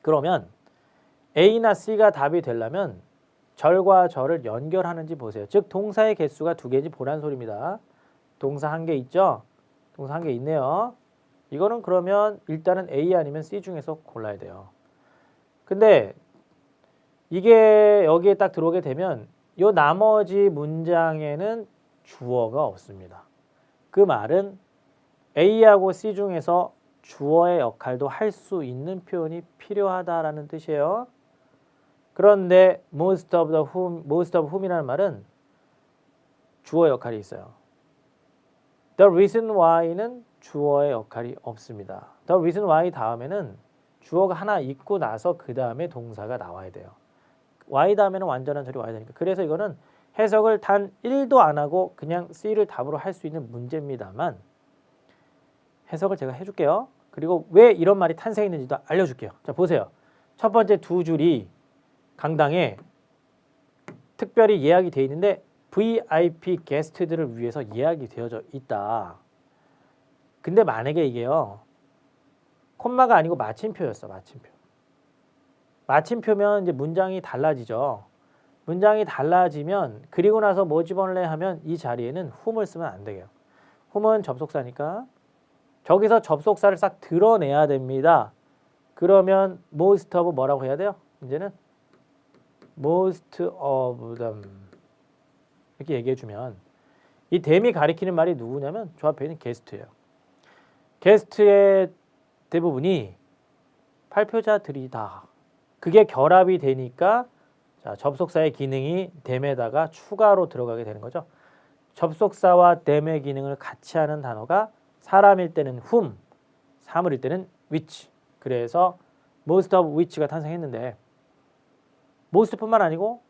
그러면 A나 C가 답이 되려면 절과 절을 연결하는지 보세요. 즉 동사의 개수가 2개인지 보란 소리입니다. 동사 1개 있죠? 동사 1개 있네요. 이거는 그러면 일단은 A 아니면 C 중에서 골라야 돼요. 근데 이게 여기에 딱 들어오게 되면 요 나머지 문장에는 주어가 없습니다. 그 말은 A하고 C 중에서 주어의 역할도 할 수 있는 표현이 필요하다라는 뜻이에요. 그런데 most of whom이라는 말은 주어 역할이 있어요. The reason why는 주어의 역할이 없습니다. The reason why 다음에는 주어가 하나 있고 나서 그 다음에 동사가 나와야 돼요. why 다음에는 완전한 절이 와야 되니까. 그래서 이거는 해석을 단 1도 안 하고 그냥 C를 답으로 할 수 있는 문제입니다만 해석을 제가 해줄게요. 그리고 왜 이런 말이 탄생했는지도 알려줄게요. 자 보세요. 첫 번째 2줄이 강당에 특별히 예약이 돼 있는데 VIP 게스트들을 위해서 예약이 되어져 있다. 근데 만약에 이게요. 콤마가 아니고 마침표였어. 마침표면 이제 문장이 달라지죠. 문장이 달라지면 그리고 나서 뭐 집어넣을래 하면 이 자리에는 whom을 쓰면 안 돼요. whom은 접속사니까 저기서 접속사를 싹 드러내야 됩니다. 그러면 most of 뭐라고 해야 돼요? 이제는 most of them 이렇게 얘기해주면 이 them이 가리키는 말이 누구냐면 저 앞에 있는 게스트예요. 게스트의 대부분이 발표자들이다. 그게 결합이 되니까 자, 접속사의 기능이 them에다가 추가로 들어가게 되는 거죠. 접속사와 them의 기능을 같이 하는 단어가 사람일 때는 whom, 사물일 때는 which. 그래서 most of which가 탄생했는데 most뿐만 아니고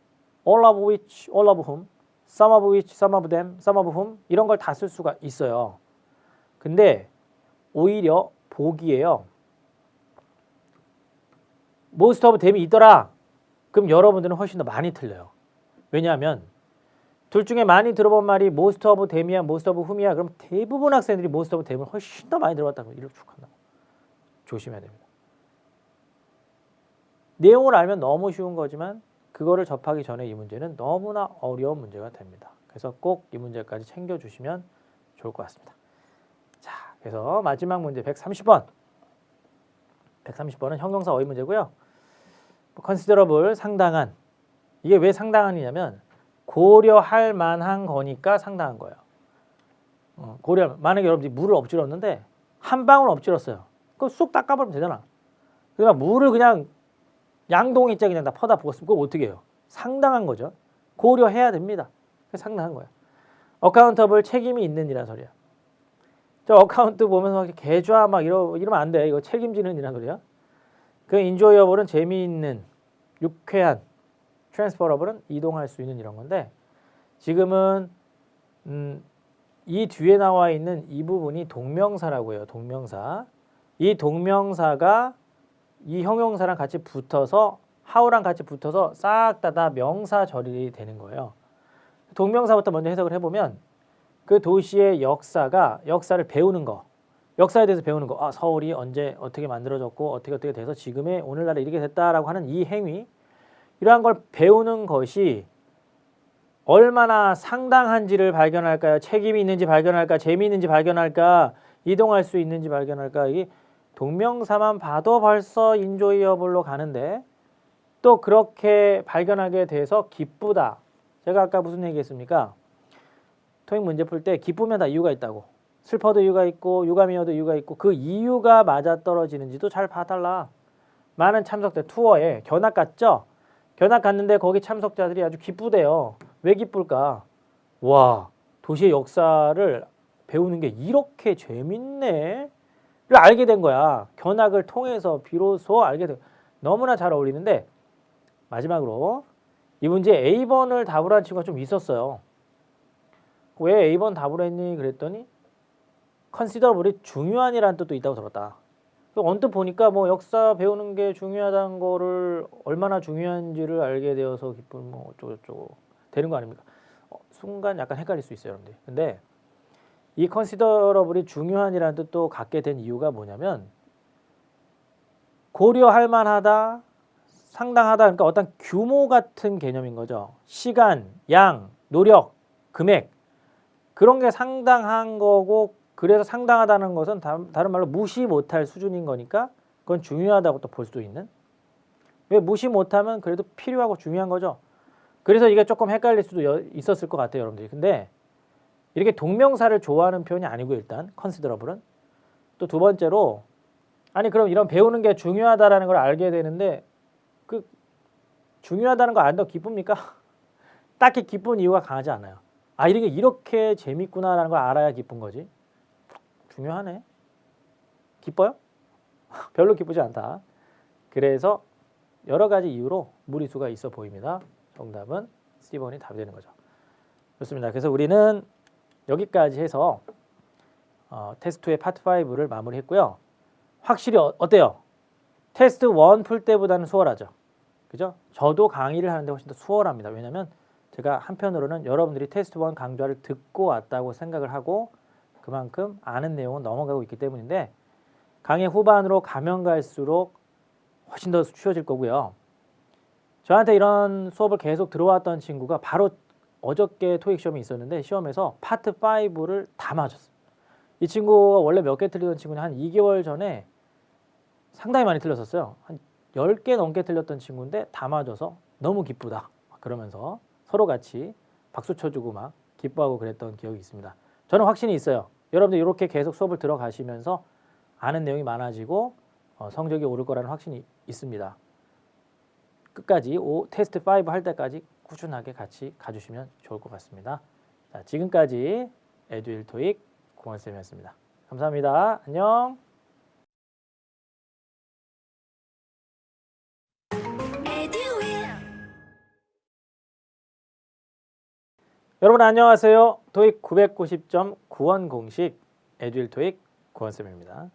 all of which, all of whom, some of which, some of them, some of whom 이런 걸 다 쓸 수가 있어요. 근데 오히려 보기에요. most of them이 있더라. 그럼 여러분들은 훨씬 더 많이 틀려요. 왜냐하면 둘 중에 많이 들어본 말이 most of them이야, most of whom이야. 그럼 대부분 학생들이 most of them을 훨씬 더 많이 들어봤다고 이렇게 축한다고. 조심해야 됩니다. 내용을 알면 너무 쉬운 거지만 그거를 접하기 전에 이 문제는 너무나 어려운 문제가 됩니다. 그래서 꼭 이 문제까지 챙겨주시면 좋을 것 같습니다. 자, 그래서 마지막 문제 130번. 130번은 형용사 어휘 문제고요. considerable, 상당한. 이게 왜 상당한이냐면 고려할 만한 거니까 상당한 거예요. 만약에 여러분들이 물을 엎질렀는데 한 방울 엎질렀어요. 그거 쑥 닦아버리면 되잖아. 그러니까 물을 그냥 양동이째 그냥 다 퍼다 부었으면 그거 어떻게 해요? 상당한 거죠. 고려해야 됩니다. 상당한 거예요. accountable, 책임이 있는 이란 소리야. 저 어카운트 보면서 막 계좌 막 이러면 안 돼. 이거 책임지는 이란 소리야. 그 enjoyable은 재미있는, 유쾌한, transferable은 이동할 수 있는 이런 건데 지금은 이 뒤에 나와 있는 이 부분이 동명사라고 해요. 동명사. 이 동명사가 이 형용사랑 같이 붙어서 how랑 같이 붙어서 싹 다 명사절이 되는 거예요. 동명사부터 먼저 해석을 해보면 그 도시의 역사를 배우는 거, 역사에 대해서 배우는 거. 아, 서울이 언제 어떻게 만들어졌고 어떻게 돼서 지금의 오늘날에 이렇게 됐다라고 하는 이 행위, 이러한 걸 배우는 것이 얼마나 상당한지를 발견할까요? 책임이 있는지 발견할까? 재미있는지 발견할까? 이동할 수 있는지 발견할까? 이게 동명사만 봐도 벌써 enjoyable로 가는데 또 그렇게 발견하게 돼서 기쁘다. 제가 아까 무슨 얘기했습니까? 토익 문제 풀 때 기쁘면 다 이유가 있다고. 슬퍼도 이유가 있고 유감이어도 이유가 있고 그 이유가 맞아떨어지는지도 잘 봐달라. 많은 참석자 투어에 견학 갔죠? 견학 갔는데 거기 참석자들이 아주 기쁘대요. 왜 기쁠까? 와, 도시의 역사를 배우는 게 이렇게 재밌네? 를 알게 된 거야. 견학을 통해서 비로소 알게 된. 너무나 잘 어울리는데 마지막으로 이 문제 A번을 답으로 한 친구가 좀 있었어요. 왜 A번 답을 했니? 그랬더니 considerably 중요한이라는 뜻도 있다고 들었다. 언뜻 보니까 뭐 역사 배우는 게 중요하다는 거를 얼마나 중요한지를 알게 되어서 기쁜 뭐 어쩌고저쩌고 되는 거 아닙니까? 순간 약간 헷갈릴 수 있어요, 여러분들. 근데 이 considerably 중요한이라는 뜻도 갖게 된 이유가 뭐냐면 고려할 만하다, 상당하다, 그러니까 어떤 규모 같은 개념인 거죠. 시간, 양, 노력, 금액 그런 게 상당한 거고 그래서 상당하다는 것은 다른 말로 무시 못할 수준인 거니까 그건 중요하다고 또 볼 수도 있는. 왜 무시 못하면 그래도 필요하고 중요한 거죠. 그래서 이게 조금 헷갈릴 수도 있었을 것 같아요, 여러분들이. 근데 이렇게 동명사를 좋아하는 표현이 아니고 일단 considerable은 또 두 번째로 아니 그럼 이런 배우는 게 중요하다라는 걸 알게 되는데 그 중요하다는 거 안다고 기쁩니까? 딱히 기쁜 이유가 강하지 않아요. 아 이게 이렇게 재밌구나라는 걸 알아야 기쁜 거지. 중요하네. 기뻐요? 별로 기쁘지 않다. 그래서 여러 가지 이유로 무리수가 있어 보입니다. 정답은 C번이 답이 되는 거죠. 좋습니다. 그래서 우리는 여기까지 해서 테스트 2의 파트 5를 마무리했고요. 확실히 어때요? 테스트 1 풀 때보다는 수월하죠. 그죠? 저도 강의를 하는데 훨씬 더 수월합니다. 왜냐하면 제가 한편으로는 여러분들이 테스트 1 강좌를 듣고 왔다고 생각을 하고 그만큼 아는 내용은 넘어가고 있기 때문인데 강의 후반으로 가면 갈수록 훨씬 더 쉬워질 거고요. 저한테 이런 수업을 계속 들어왔던 친구가 바로 어저께 토익 시험이 있었는데 시험에서 파트 5를 다 맞았어요. 이 친구가 원래 몇 개 틀리던 친구는 한 2개월 전에 상당히 많이 틀렸었어요. 한 10개 넘게 틀렸던 친구인데 다 맞아서 너무 기쁘다. 그러면서 서로 같이 박수 쳐주고 막 기뻐하고 그랬던 기억이 있습니다. 저는 확신이 있어요. 여러분들 이렇게 계속 수업을 들어가시면서 아는 내용이 많아지고 성적이 오를 거라는 확신이 있습니다. 끝까지 테스트 5 할 때까지 꾸준하게 같이 가주시면 좋을 것 같습니다. 자, 지금까지 에듀윌 토익 고원쌤이었습니다. 감사합니다. 안녕. 여러분 안녕하세요. 토익 990점 구원 공식 에듀윌 토익 고원쌤입니다.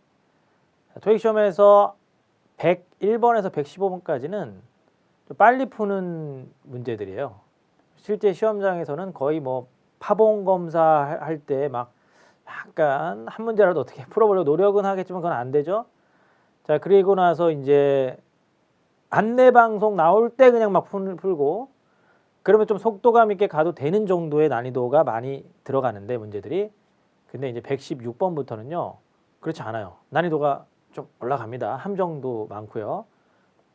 토익 시험에서 101번에서 115번까지는 좀 빨리 푸는 문제들이에요. 실제 시험장에서는 거의 뭐 파봉 검사 할 때 막 약간 한 문제라도 어떻게 풀어보려고 노력은 하겠지만 그건 안 되죠. 자, 그리고 나서 이제 안내 방송 나올 때 그냥 막 풀고 그러면 좀 속도감 있게 가도 되는 정도의 난이도가 많이 들어가는데 문제들이. 근데 이제 116번부터는요. 그렇지 않아요. 난이도가 좀 올라갑니다. 함정도 많고요.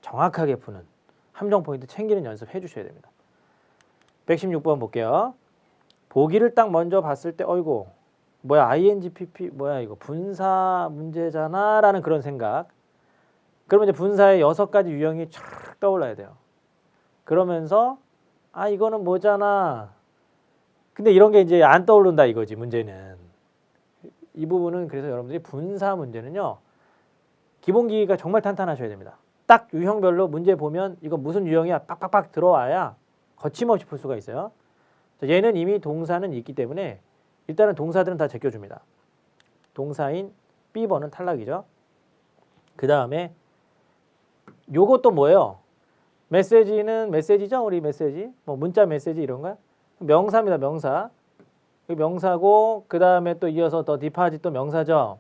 정확하게 푸는 함정 포인트 챙기는 연습 해주셔야 됩니다. 116번 볼게요. 보기를 딱 먼저 봤을 때 어이구 뭐야 ing, pp 뭐야 이거 분사 문제잖아 라는 그런 생각. 그러면 이제 분사의 6가지 유형이 쫙 떠올라야 돼요. 그러면서 아 이거는 뭐잖아. 근데 이런 게 이제 안 떠오른다 이거지 문제는. 이 부분은 그래서 여러분들이 분사 문제는요. 기본기가 정말 탄탄하셔야 됩니다. 딱 유형별로 문제 보면 이거 무슨 유형이야 빡빡빡 들어와야 거침없이 풀 수가 있어요. 얘는 이미 동사는 있기 때문에 일단은 동사들은 다 제껴줍니다. 동사인 B번은 탈락이죠. 그 다음에 요것도 뭐예요? 메시지는 메시지죠? 우리 메시지 뭐 문자 메시지 이런 거야? 명사입니다. 명사. 명사고 그 다음에 또 이어서 더 디파짓도 명사죠.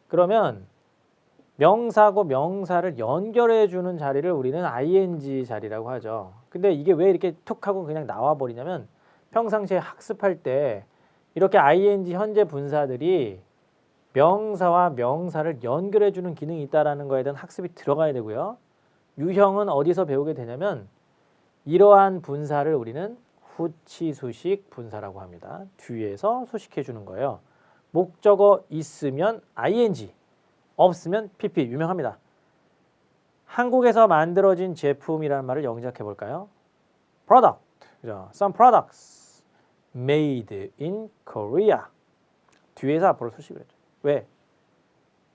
그러면 명사고 명사를 연결해 주는 자리를 우리는 ing 자리라고 하죠. 근데 이게 왜 이렇게 툭 하고 그냥 나와 버리냐면 평상시에 학습할 때 이렇게 ing 현재 분사들이 명사와 명사를 연결해 주는 기능이 있다라는 거에 대한 학습이 들어가야 되고요. 유형은 어디서 배우게 되냐면 이러한 분사를 우리는 후치수식 분사라고 합니다. 뒤에서 수식해 주는 거예요. 목적어 있으면 ing, 없으면 pp 유명합니다. 한국에서 만들어진 제품이라는 말을 영작해 볼까요? product, 그죠? Some products made in Korea. 뒤에서 앞으로 수식을 해줘. 왜?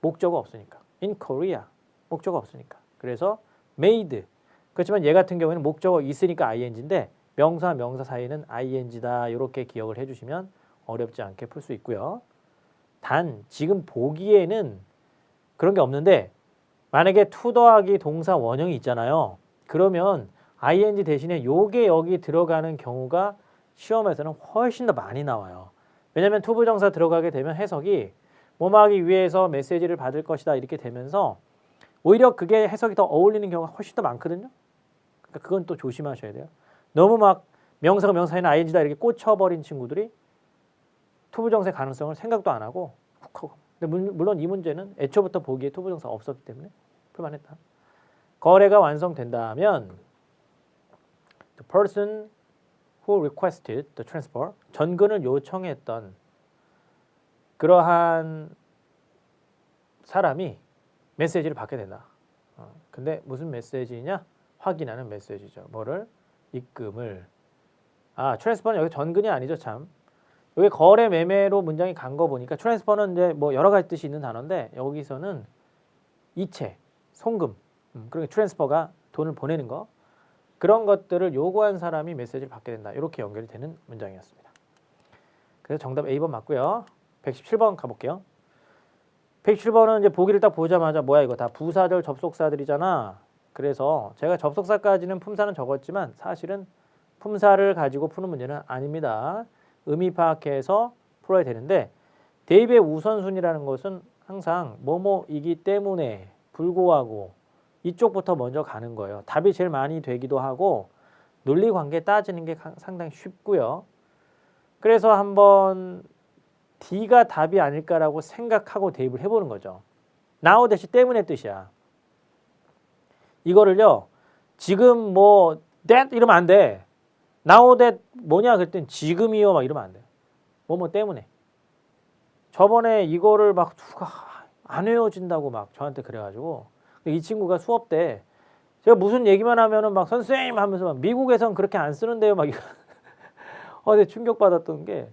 목적어 없으니까. In Korea. 목적어 없으니까. 그래서 made. 그렇지만 얘 같은 경우에는 목적어 있으니까 ing인데 명사와 명사 사이는 ing다. 이렇게 기억을 해주시면 어렵지 않게 풀 수 있고요. 단 지금 보기에는 그런 게 없는데 만약에 to 더하기 동사 원형이 있잖아요. 그러면 ing 대신에 요게 여기 들어가는 경우가 시험에서는 훨씬 더 많이 나와요. 왜냐하면 to 부정사 들어가게 되면 해석이 뭐뭐 하기 위해서 메시지를 받을 것이다 이렇게 되면서 오히려 그게 해석이 더 어울리는 경우가 훨씬 더 많거든요. 그러니까 그건 또 조심하셔야 돼요. 너무 막 명사가 명사에는 ing다 이렇게 꽂혀버린 친구들이 to 부정사의 가능성을 생각도 안 하고 훅 하고. 근데 물론 이 문제는 애초부터 보기에 to 부정사가 없었기 때문에 풀만했다. 거래가 완성된다면 the person who requested the transfer 전근을 요청했던 그러한 사람이 메시지를 받게 된다. 근데 무슨 메시지냐? 확인하는 메시지죠. 뭐를? 입금을. 트랜스퍼는 여기 전근이 아니죠, 참. 여기 거래 매매로 문장이 간 거 보니까 트랜스퍼는 이제 뭐 여러 가지 뜻이 있는 단어인데 여기서는 이체, 송금. 그러니까 트랜스퍼가 돈을 보내는 거. 그런 것들을 요구한 사람이 메시지를 받게 된다. 이렇게 연결이 되는 문장이었습니다. 그래서 정답 A번 맞고요. 117번 가볼게요. 117번은 이제 보기를 딱 보자마자 뭐야 이거 다 부사절 접속사들이잖아. 그래서 제가 접속사까지는 품사는 적었지만 사실은 품사를 가지고 푸는 문제는 아닙니다. 의미 파악해서 풀어야 되는데 대입의 우선순위라는 것은 항상 뭐뭐이기 때문에 불구하고 이쪽부터 먼저 가는 거예요. 답이 제일 많이 되기도 하고 논리관계 따지는 게 상당히 쉽고요. 그래서 한번 D가 답이 아닐까라고 생각하고 대입을 해보는 거죠. now 대시 때문에 뜻이야. 이거를요. 지금 뭐 that 이러면 안 돼. now that 뭐냐 그랬더니 지금이요 막 이러면 안 돼. 뭐뭐 때문에. 저번에 이거를 막 누가 안 외워진다고 막 저한테 그래가지고 이 친구가 수업 때 제가 무슨 얘기만 하면은 막 선생님 하면서 막 미국에선 그렇게 안 쓰는데요 막 이거. 근데 충격받았던 게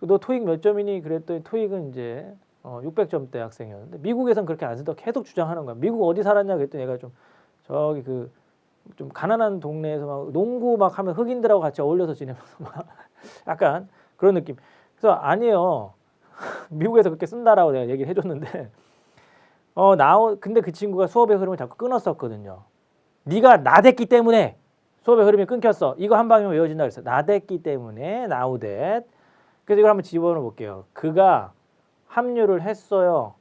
너 토익 몇 점이니 그랬더니 토익은 이제 600점대 학생이었는데 미국에선 그렇게 안 쓴다고 계속 주장하는 거야. 미국 어디 살았냐 그랬더니 얘가 좀 저기 그 좀 가난한 동네에서 막 농구 막 하면 흑인들하고 같이 어울려서 지내면서 막 약간 그런 느낌. 그래서 아니에요. 미국에서 그렇게 쓴다라고 내가 얘기를 해줬는데 근데 그 친구가 수업의 흐름을 자꾸 끊었었거든요. 네가 나댔기 때문에 수업의 흐름이 끊겼어. 이거 한 방이면 외워진다 그랬어. 나댔기 때문에 now that. 그래서 이걸 한번 집어넣어 볼게요. 그가 합류를 했어요.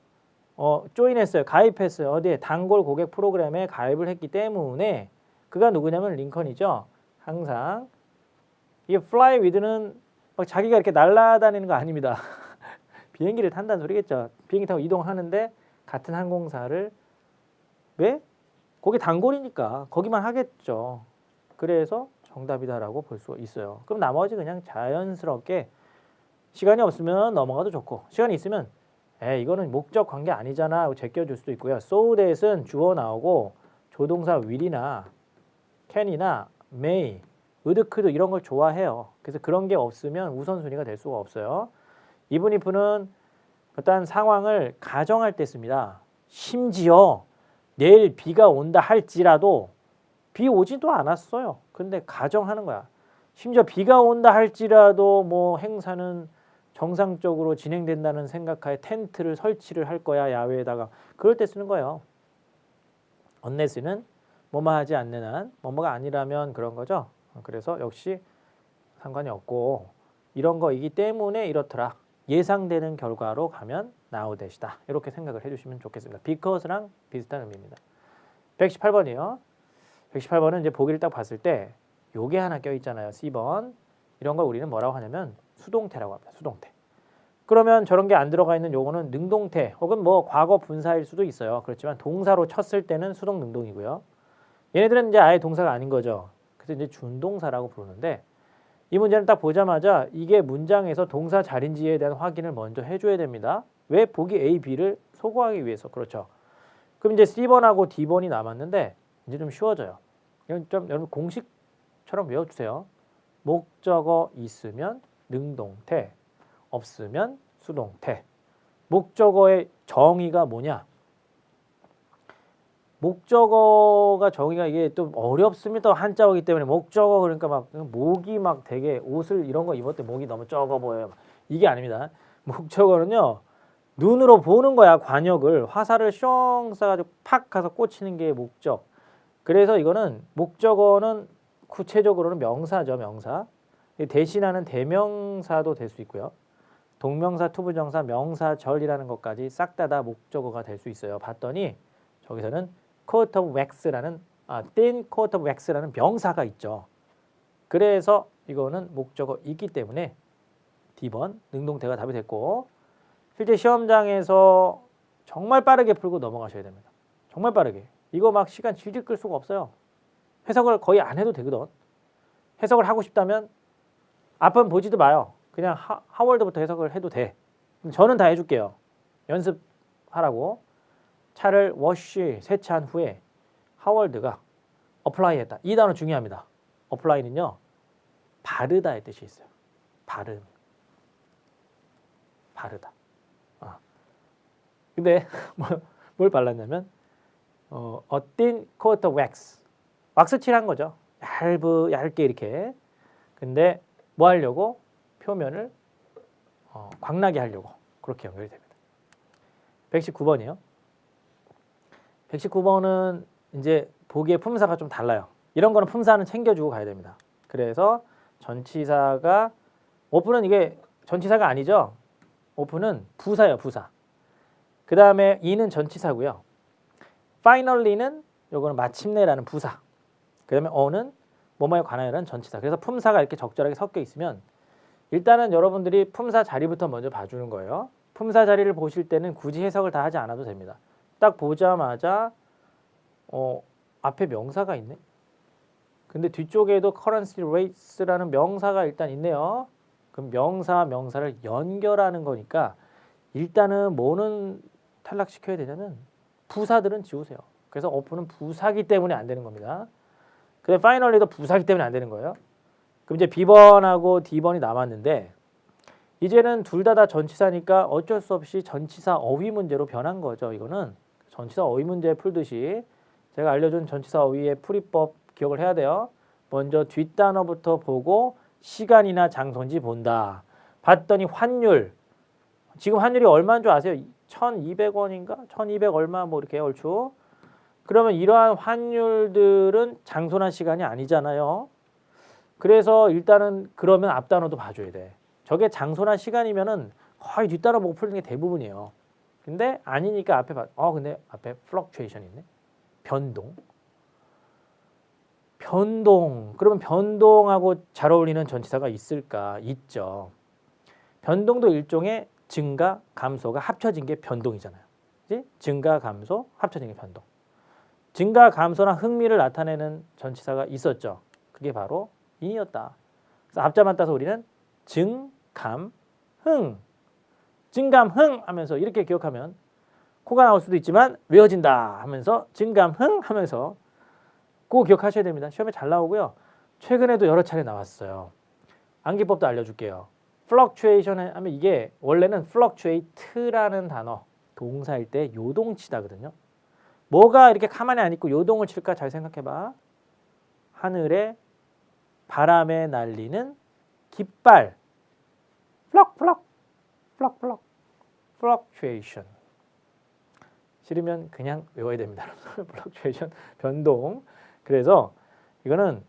조인했어요. 가입했어요. 어디에? 단골 고객 프로그램에 가입을 했기 때문에 그가 누구냐면 링컨이죠. 항상 이게 fly with는 막 자기가 이렇게 날아다니는 거 아닙니다. 비행기를 탄다는 소리겠죠. 비행기 타고 이동하는데 같은 항공사를 왜? 거기 단골이니까 거기만 하겠죠. 그래서 정답이다라고 볼 수 있어요. 그럼 나머지 그냥 자연스럽게 시간이 없으면 넘어가도 좋고 시간이 있으면 이거는 목적 관계 아니잖아 하고 제껴줄 수도 있고요. so that은 주어 나오고 조동사 will이나 can이나 may, would, could 이런 걸 좋아해요. 그래서 그런 게 없으면 우선순위가 될 수가 없어요. even if는 어떤 상황을 가정할 때 씁니다. 심지어 내일 비가 온다 할지라도 비 오지도 않았어요. 근데 가정하는 거야. 심지어 비가 온다 할지라도 뭐 행사는 정상적으로 진행된다는 생각하에 텐트를 설치를 할 거야 야외에다가. 그럴 때 쓰는 거예요. unless는 뭐뭐 하지 않는 한 뭐뭐가 아니라면 그런 거죠. 그래서 역시 상관이 없고 이런 거이기 때문에 이렇더라. 예상되는 결과로 가면 now that이다. 이렇게 생각을 해주시면 좋겠습니다. because랑 비슷한 의미입니다. 118번이요. 118번은 이제 보기를 딱 봤을 때 요게 하나 껴있잖아요. C번. 이런 걸 우리는 뭐라고 하냐면 수동태라고 합니다. 수동태. 그러면 저런 게 안 들어가 있는 요거는 능동태 혹은 뭐 과거 분사일 수도 있어요. 그렇지만 동사로 쳤을 때는 수동 능동이고요. 얘네들은 이제 아예 동사가 아닌 거죠. 그래서 이제 준동사라고 부르는데 이 문제는 딱 보자마자 이게 문장에서 동사 자리인지에 대한 확인을 먼저 해줘야 됩니다. 왜? 보기 A, B를 소거하기 위해서. 그렇죠. 그럼 이제 C번하고 D번이 남았는데 이제 좀 쉬워져요. 이건 좀 여러분 공식처럼 외워주세요. 목적어 있으면 능동태, 없으면 수동태. 목적어의 정의가 뭐냐? 목적어가 정의가 이게 좀 어렵습니다. 한자어이기 때문에 목적어 그러니까 막 목이 막 되게 옷을 이런 거 입었을 때 목이 너무 적어 보여요. 이게 아닙니다. 목적어는요. 눈으로 보는 거야. 관역을 화살을 숑 쏴가지고 팍 가서 꽂히는 게 목적. 그래서 이거는 목적어는 구체적으로는 명사죠. 명사. 대신하는 대명사도 될 수 있고요. 동명사, 투부정사, 명사, 절이라는 것까지 싹 다 목적어가 될 수 있어요. 봤더니 저기서는 coat of wax라는 thin coat of wax라는 명사가 있죠. 그래서 이거는 목적어이기 때문에 D번 능동태가 답이 됐고 실제 시험장에서 정말 빠르게 풀고 넘어가셔야 됩니다. 정말 빠르게. 이거 막 시간 질질 끌 수가 없어요. 해석을 거의 안 해도 되거든. 해석을 하고 싶다면 앞은 보지도 마요. 그냥 하월드부터 해석을 해도 돼. 저는 다 해줄게요. 연습하라고. 차를 워시 세차한 후에 하월드가 어플라이했다. 이 단어 중요합니다. 어플라이는요. 바르다의 뜻이 있어요. 바름. 바르다. 근데 뭘 발랐냐면 a thin coat of wax. 왁스 칠한 거죠. 얇게 이렇게. 근데 뭐 하려고? 표면을 광나게 하려고. 그렇게 연결이 됩니다. 119번이요. 119번은 이제 보기에 품사가 좀 달라요. 이런 거는 품사는 챙겨주고 가야 됩니다. 그래서 전치사가 오픈은 이게 전치사가 아니죠. 오픈은 부사예요. 부사. 그 다음에 이는 전치사고요. finally는 요거는 마침내라는 부사. 그 다음에 어는 뭐뭐에 관하여라는 전치사. 그래서 품사가 이렇게 적절하게 섞여 있으면 일단은 여러분들이 품사 자리부터 먼저 봐주는 거예요. 품사 자리를 보실 때는 굳이 해석을 다 하지 않아도 됩니다. 딱 보자마자 앞에 명사가 있네. 근데 뒤쪽에도 currency rates라는 명사가 일단 있네요. 그럼 명사를 연결하는 거니까 일단은 뭐는 탈락시켜야 되냐면 부사들은 지우세요. 그래서 open은 부사기 때문에 안 되는 겁니다. 근데 finally도 부사기 때문에 안 되는 거예요. 그럼 이제 B번하고 D번이 남았는데 이제는 둘 다 전치사니까 어쩔 수 없이 전치사 어휘 문제로 변한 거죠. 이거는 전치사 어휘 문제 풀듯이 제가 알려준 전치사 어휘의 풀이법 기억을 해야 돼요. 먼저 뒷단어부터 보고 시간이나 장소인지 본다. 봤더니 환율. 지금 환율이 얼마인 줄 아세요? 1200원인가? 1200 얼마 뭐 이렇게 얼추. 그러면 이러한 환율들은 장소나 시간이 아니잖아요. 그래서 일단은 그러면 앞단어도 봐줘야 돼. 저게 장소나 시간이면은 거의 뒷단어 보고 풀는 게 대부분이에요. 근데 아니니까 앞에 근데 앞에 fluctuation 있네. 변동. 그러면 변동하고 잘 어울리는 전치사가 있을까? 있죠. 변동도 일종의 증가, 감소가 합쳐진 게 변동이잖아요. 그치? 증가, 감소, 합쳐진 게 변동. 증가, 감소나 흥미를 나타내는 전치사가 있었죠. 그게 바로 인이었다. 그래서 앞자만 따서 우리는 증감, 흥, 증감, 흥 하면서 이렇게 기억하면 코가 나올 수도 있지만 외워진다 하면서 증감, 흥 하면서 그거 기억하셔야 됩니다. 시험에 잘 나오고요. 최근에도 여러 차례 나왔어요. 암기법도 알려줄게요. fluctuation 하면 이게 원래는 fluctuate라는 단어 동사일 때 요동치다거든요. 뭐가 이렇게 가만히 안 있고 요동을 칠까 잘 생각해봐. 하늘에 바람에 날리는 깃발. fluctuation. 싫으면 그냥 외워야 됩니다. fluctuation, 변동. 그래서 이거는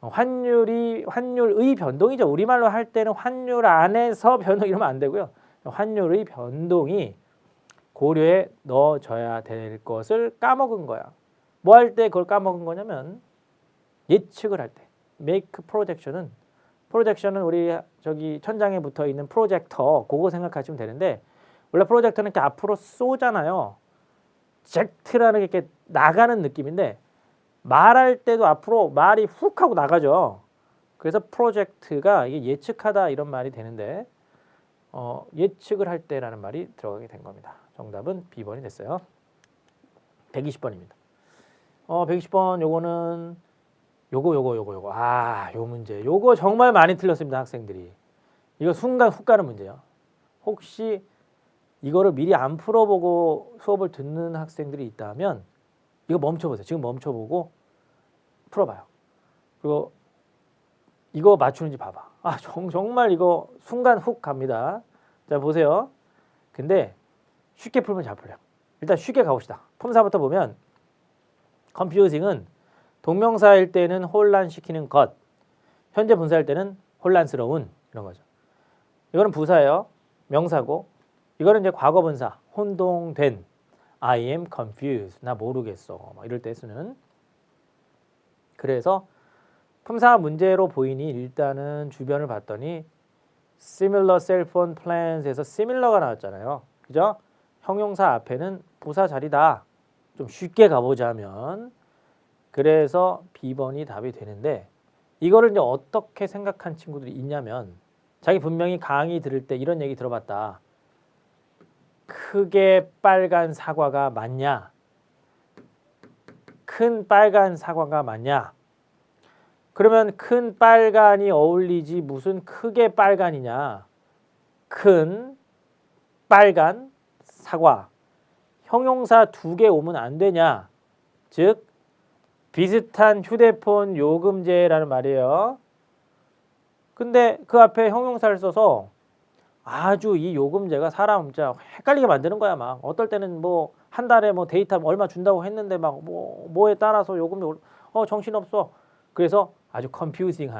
환율의 변동이죠. 우리말로 할 때는 환율 안에서 변동 이러면 안 되고요. 환율의 변동이 고려에 넣어져야 될 것을 까먹은 거야. 뭐 할 때 그걸 까먹은 거냐면 예측을 할 때. make 프로젝션은 우리 저기 천장에 붙어 있는 프로젝터 그거 생각하시면 되는데 원래 프로젝터는 이렇게 앞으로 쏘잖아요. 젝트라는 게 이렇게 나가는 느낌인데 말할 때도 앞으로 말이 훅 하고 나가죠. 그래서 프로젝트가 이게 예측하다 이런 말이 되는데 예측을 할 때라는 말이 들어가게 된 겁니다. 정답은 B번이 됐어요. 120번입니다. 120번 요거는 요거 요 문제 요거 정말 많이 틀렸습니다. 학생들이 이거 순간 훅 가는 문제예요. 혹시 이거를 미리 안 풀어보고 수업을 듣는 학생들이 있다면 이거 멈춰보세요. 지금 멈춰보고 풀어봐요. 그리고 이거 맞추는지 봐봐. 아, 정말 이거 순간 훅 갑니다. 자, 보세요. 근데 쉽게 풀면 잘 풀려요. 일단 쉽게 가봅시다. 품사부터 보면 confusing은 동명사일 때는 혼란시키는 것, 현재 분사일 때는 혼란스러운 이런 거죠. 이거는 부사예요. 명사고 이거는 이제 과거 분사, 혼동된 I am confused. 나 모르겠어. 막 이럴 때 쓰는. 그래서 품사 문제로 보이니 일단은 주변을 봤더니 similar cell phone plans에서 similar가 나왔잖아요. 그죠? 형용사 앞에는 부사 자리다. 좀 쉽게 가보자면 그래서 B번이 답이 되는데 이거를 이제 어떻게 생각한 친구들이 있냐면 자기 분명히 강의 들을 때 이런 얘기 들어봤다. 크게 빨간 사과가 맞냐? 큰 빨간 사과가 맞냐? 그러면 큰 빨간이 어울리지 무슨 크게 빨간이냐? 큰 빨간 사과. 형용사 2개 오면 안 되냐? 즉 비슷한 휴대폰 요금제라는 말이에요. 근데 그 앞에 형용사를 써서 아주 이 요금제가 사람 진짜 헷갈리게 만드는 거야. 막 어떨 때는 뭐 한 달에 뭐 데이터 얼마 준다고 했는데 막 뭐에 따라서 요금이 정신없어. 그래서 아주 confusing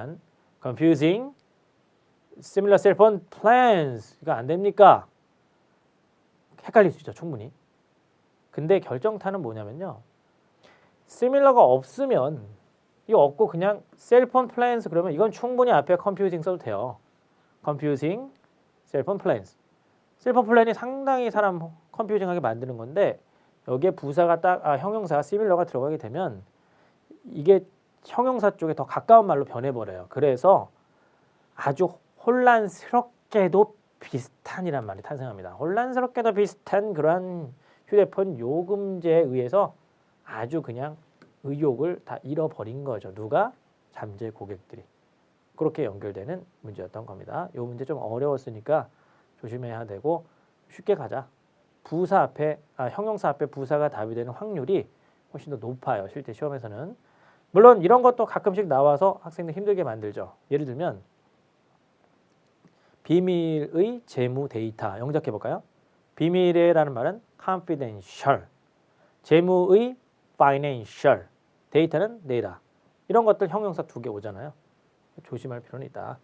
similar cell phone plans 이거 안 됩니까? 헷갈릴 수 있죠, 충분히. 근데 결정타는 뭐냐면요. similar가 없으면 이거 없고 그냥 cell phone plans 그러면 이건 충분히 앞에 confusing 써도 돼요. confusing cell phone plans. cell phone plan이 상당히 사람 confusing하게 만드는 건데 여기에 부사가 형용사가 similar가 들어가게 되면 이게 형용사 쪽에 더 가까운 말로 변해버려요. 그래서 아주 혼란스럽게도 비슷한이란 말이 탄생합니다. 혼란스럽게도 비슷한 그러한 휴대폰 요금제에 의해서 아주 그냥 의욕을 다 잃어버린 거죠. 누가? 잠재 고객들이. 그렇게 연결되는 문제였던 겁니다. 이 문제 좀 어려웠으니까 조심해야 되고 쉽게 가자. 부사 앞에 형용사 앞에 부사가 답이 되는 확률이 훨씬 더 높아요. 실제 시험에서는. 물론 이런 것도 가끔씩 나와서 학생들 힘들게 만들죠. 예를 들면 비밀의 재무 데이터 영작해 볼까요? 비밀의라는 말은 confidential, 재무의 financial, 데이터는 data. 이런 것들 형용사 2개 오잖아요. 조심할 필요는 있다.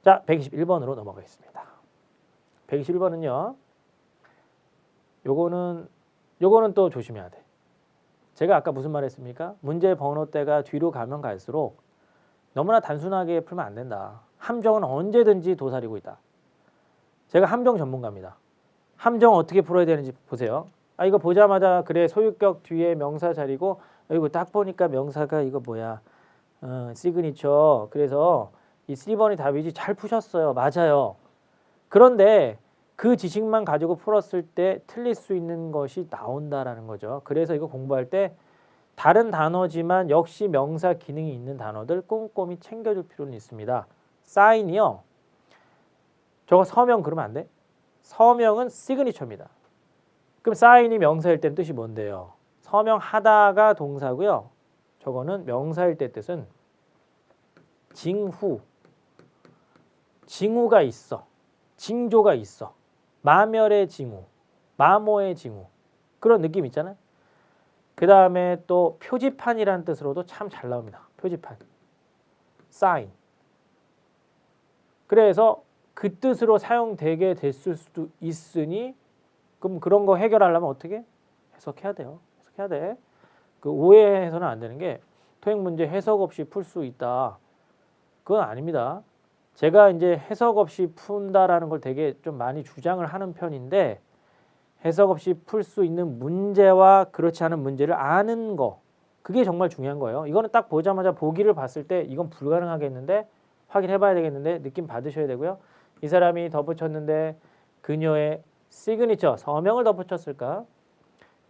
자, 121번으로 넘어가겠습니다. 121번은요. 요거는 또 조심해야 돼. 제가 아까 무슨 말 했습니까? 문제 번호대가 뒤로 가면 갈수록 너무나 단순하게 풀면 안 된다. 함정은 언제든지 도사리고 있다. 제가 함정 전문가입니다. 함정 어떻게 풀어야 되는지 보세요. 이거 보자마자 그래 소유격 뒤에 명사 자리고 이거 딱 보니까 명사가 이거 뭐야 시그니처. 그래서 이 C번이 답이지. 잘 푸셨어요. 맞아요. 그런데 그 지식만 가지고 풀었을 때 틀릴 수 있는 것이 나온다라는 거죠. 그래서 이거 공부할 때 다른 단어지만 역시 명사 기능이 있는 단어들 꼼꼼히 챙겨줄 필요는 있습니다. 사인이요. 저거 서명 그러면 안 돼? 서명은 시그니처입니다. 그럼 사인이 명사일 땐 뜻이 뭔데요? 서명하다가 동사고요. 저거는 명사일 때 뜻은 징후. 징후가 있어. 징조가 있어. 마멸의 징후, 마모의 징후. 그런 느낌 있잖아요. 그 다음에 또 표지판이라는 뜻으로도 참 잘 나옵니다. 표지판. sign. 그래서 그 뜻으로 사용되게 됐을 수도 있으니 그럼 그런 거 해결하려면 어떻게? 해석해야 돼요. 해석해야 돼. 그 오해해서는 안 되는 게 토익 문제 해석 없이 풀 수 있다. 그건 아닙니다. 제가 이제 해석 없이 푼다라는 걸 되게 좀 많이 주장을 하는 편인데 해석 없이 풀 수 있는 문제와 그렇지 않은 문제를 아는 거 그게 정말 중요한 거예요. 이거는 딱 보자마자 보기를 봤을 때 이건 불가능하겠는데 확인해 봐야 되겠는데 느낌 받으셔야 되고요. 이 사람이 덧붙였는데 그녀의 시그니처 서명을 덧붙였을까?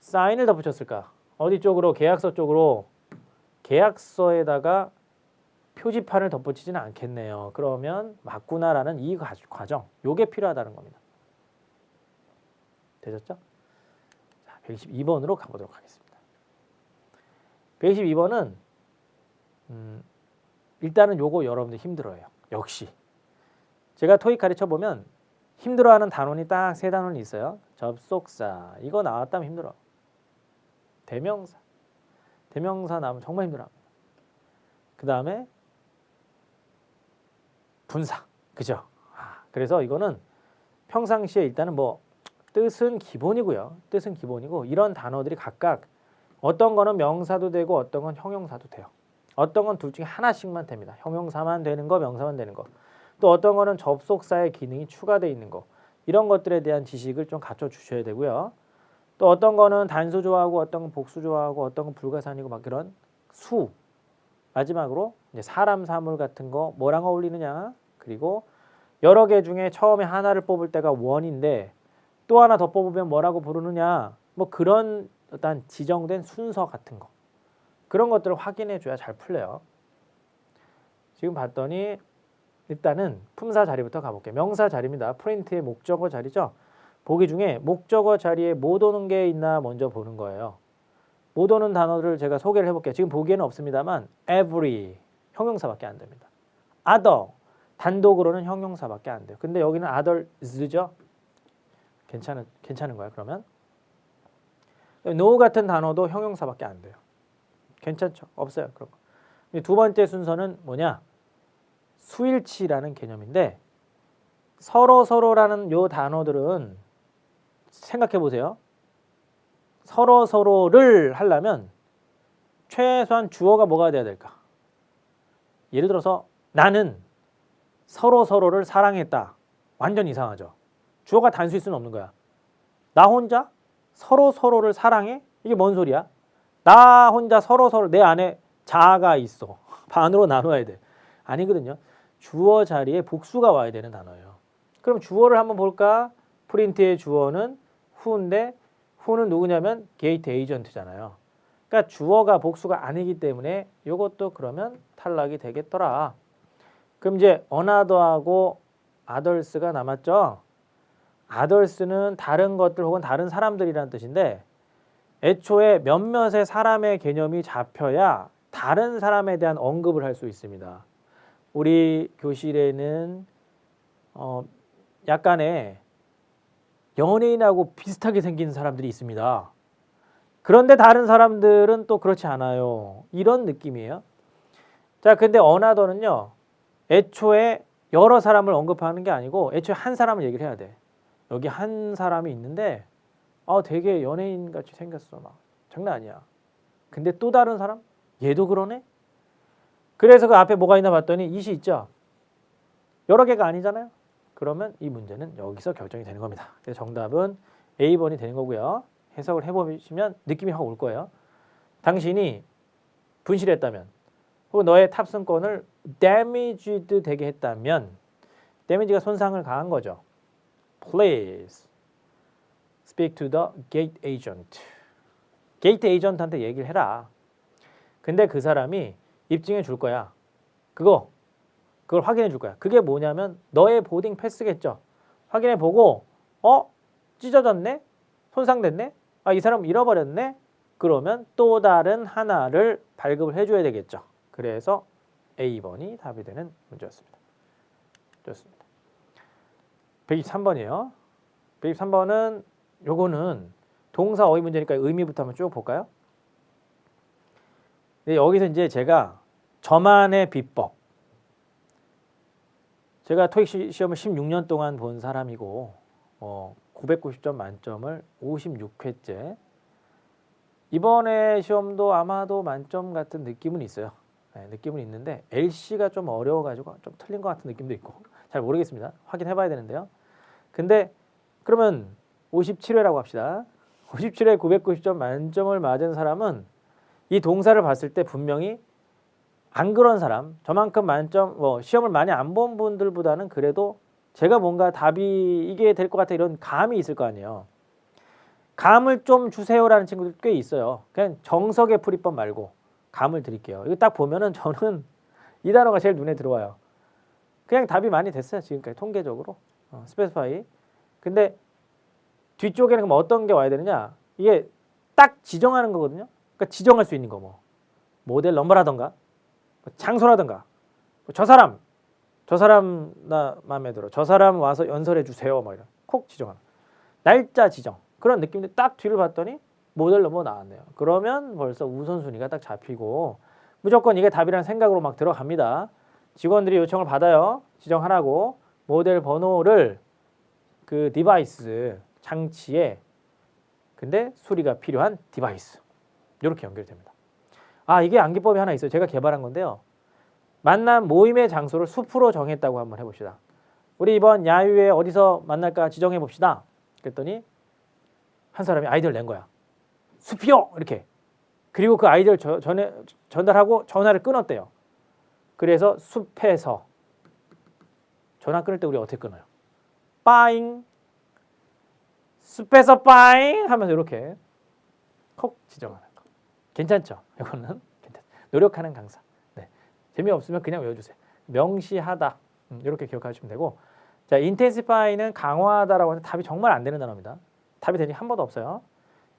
사인을 덧붙였을까? 어디 쪽으로? 계약서 쪽으로. 계약서에다가 표지판을 덧붙이지는 않겠네요. 그러면 맞구나라는 이 과정, 요게 필요하다는 겁니다. 되셨죠? 자, 122번으로 가보도록 하겠습니다. 122번은 일단은 요거 여러분들 힘들어요. 역시 제가 토익 가르쳐 보면 힘들어하는 단원이 딱 세 단원이 있어요. 접속사 이거 나왔다면 힘들어. 대명사 나오면 정말 힘들어합니다. 그 다음에 분사 그죠? 그래서 이거는 평상시에 일단은 뭐 뜻은 기본이고요. 뜻은 기본이고 이런 단어들이 각각 어떤 거는 명사도 되고 어떤 건 형용사도 돼요. 어떤 건 둘 중에 하나씩만 됩니다. 형용사만 되는 거, 명사만 되는 거. 또 어떤 거는 접속사의 기능이 추가되어 있는 거. 이런 것들에 대한 지식을 좀 갖춰 주셔야 되고요. 또 어떤 거는 단수 좋아하고 어떤 건 복수 좋아하고 어떤 건 불가산이고 막 그런 수. 마지막으로 이제 사람 사물 같은 거 뭐랑 어울리느냐. 그리고 여러 개 중에 처음에 하나를 뽑을 때가 원인데 또 하나 더 뽑으면 뭐라고 부르느냐. 뭐 그런 어떤 지정된 순서 같은 거. 그런 것들을 확인해 줘야 잘 풀려요. 지금 봤더니 일단은 품사 자리부터 가볼게요. 명사 자리입니다. 프린트의 목적어 자리죠. 보기 중에 목적어 자리에 못 오는 게 있나 먼저 보는 거예요. 못 오는 단어를 제가 소개를 해볼게요. 지금 보기에는 없습니다만 every 형용사밖에 안 됩니다. other 단독으로는 형용사밖에 안 돼요. 근데 여기는 others죠. 괜찮은 거야 그러면. no 같은 단어도 형용사밖에 안 돼요. 괜찮죠? 없어요. 그런 거. 두 번째 순서는 뭐냐? 수일치라는 개념인데 서로라는 요 단어들은 생각해 보세요. 서로를 하려면 최소한 주어가 뭐가 돼야 될까? 예를 들어서 나는 서로를 사랑했다. 완전 이상하죠. 주어가 단수일 수는 없는 거야. 나 혼자 서로를 사랑해? 이게 뭔 소리야? 나 혼자 서로 내 안에 자아가 있어. 반으로 나눠야 돼. 아니거든요. 주어 자리에 복수가 와야 되는 단어예요. 그럼 주어를 한번 볼까? 프린트의 주어는 who인데 who는 누구냐면 게이트 에이전트잖아요. 그러니까 주어가 복수가 아니기 때문에 이것도 그러면 탈락이 되겠더라. 그럼 이제 another하고 others가 남았죠. others는 다른 것들 혹은 다른 사람들이라는 뜻인데 애초에 몇몇의 사람의 개념이 잡혀야 다른 사람에 대한 언급을 할 수 있습니다. 우리 교실에는 약간의 연예인하고 비슷하게 생긴 사람들이 있습니다. 그런데 다른 사람들은 또 그렇지 않아요. 이런 느낌이에요. 자, 근데 another는요. 애초에 여러 사람을 언급하는 게 아니고 애초에 한 사람을 얘기를 해야 돼. 여기 한 사람이 있는데 되게 연예인 같이 생겼어. 막 장난 아니야. 근데 또 다른 사람? 얘도 그러네? 그래서 그 앞에 뭐가 있나 봤더니 it이 있죠. 여러 개가 아니잖아요. 그러면 이 문제는 여기서 결정이 되는 겁니다. 그래서 정답은 A번이 되는 거고요. 해석을 해보시면 느낌이 확 올 거예요. 당신이 분실했다면 혹은 너의 탑승권을 damaged 되게 했다면 damage가 손상을 가한 거죠. Please speak to the gate agent. 게이트 에이전트한테 얘기를 해라. 근데 그 사람이 입증해 줄 거야. 그걸 확인해 줄 거야. 그게 뭐냐면 너의 보딩 패스겠죠. 확인해 보고 찢어졌네? 손상됐네? 이 사람 잃어버렸네? 그러면 또 다른 하나를 발급을 해줘야 되겠죠. 그래서 A번이 답이 되는 문제였습니다. 좋습니다. 123번이에요. 123번은 요거는 동사 어휘 문제니까 의미부터 한번 쭉 볼까요? 네, 여기서 이제 제가 저만의 비법. 제가 토익 시험을 16년 동안 본 사람이고 990점 만점을 56회째. 이번에 시험도 아마도 만점 같은 느낌은 있어요. 네, 느낌은 있는데 LC가 좀 어려워가지고 좀 틀린 것 같은 느낌도 있고 잘 모르겠습니다. 확인해봐야 되는데요. 근데 그러면 57회라고 합시다. 57회 990점 만점을 맞은 사람은 이 동사를 봤을 때 분명히 안 그런 사람, 저만큼 만점, 시험을 많이 안 본 분들보다는 그래도 제가 뭔가 답이 이게 될 것 같아 이런 감이 있을 거 아니에요. 감을 좀 주세요라는 친구들 꽤 있어요. 그냥 정석의 풀이법 말고 감을 드릴게요. 이거 딱 보면은 저는 이 단어가 제일 눈에 들어와요. 그냥 답이 많이 됐어요. 지금까지 통계적으로. 스페시파이. 근데 뒤쪽에는 그럼 어떤 게 와야 되느냐? 이게 딱 지정하는 거거든요. 그러니까 지정할 수 있는 거 뭐. 모델 넘버라던가 장소라던가 저 사람 나 마음에 들어. 저 사람 와서 연설해 주세요. 뭐 이런 콕 지정하는 날짜 지정 그런 느낌인데 딱 뒤를 봤더니 모델 넘버 나왔네요. 그러면 벌써 우선순위가 딱 잡히고 무조건 이게 답이라는 생각으로 막 들어갑니다. 직원들이 요청을 받아요. 지정하라고 모델 번호를 그 디바이스 장치에 근데 수리가 필요한 디바이스 이렇게 연결됩니다. 이게 암기법이 하나 있어요. 제가 개발한 건데요. 만남 모임의 장소를 숲으로 정했다고 한번 해봅시다. 우리 이번 야유회 어디서 만날까 지정해 봅시다. 그랬더니 한 사람이 아이디어를 낸 거야. 숲이요! 이렇게. 그리고 그 아이디어를 전달하고 전화를 끊었대요. 그래서 숲에서 전화 끊을 때 우리 어떻게 끊어요? 빠잉 숲에서 빠잉 하면서 이렇게 콕 지정하는 거. 괜찮죠? 이거는 괜찮죠. 노력하는 강사. 네. 재미없으면 그냥 외워주세요. 명시하다 이렇게 기억하시면 되고 자 인텐시파이는 강화하다라고 하는데 답이 정말 안 되는 단어입니다. 답이 된 적이 한 번도 없어요.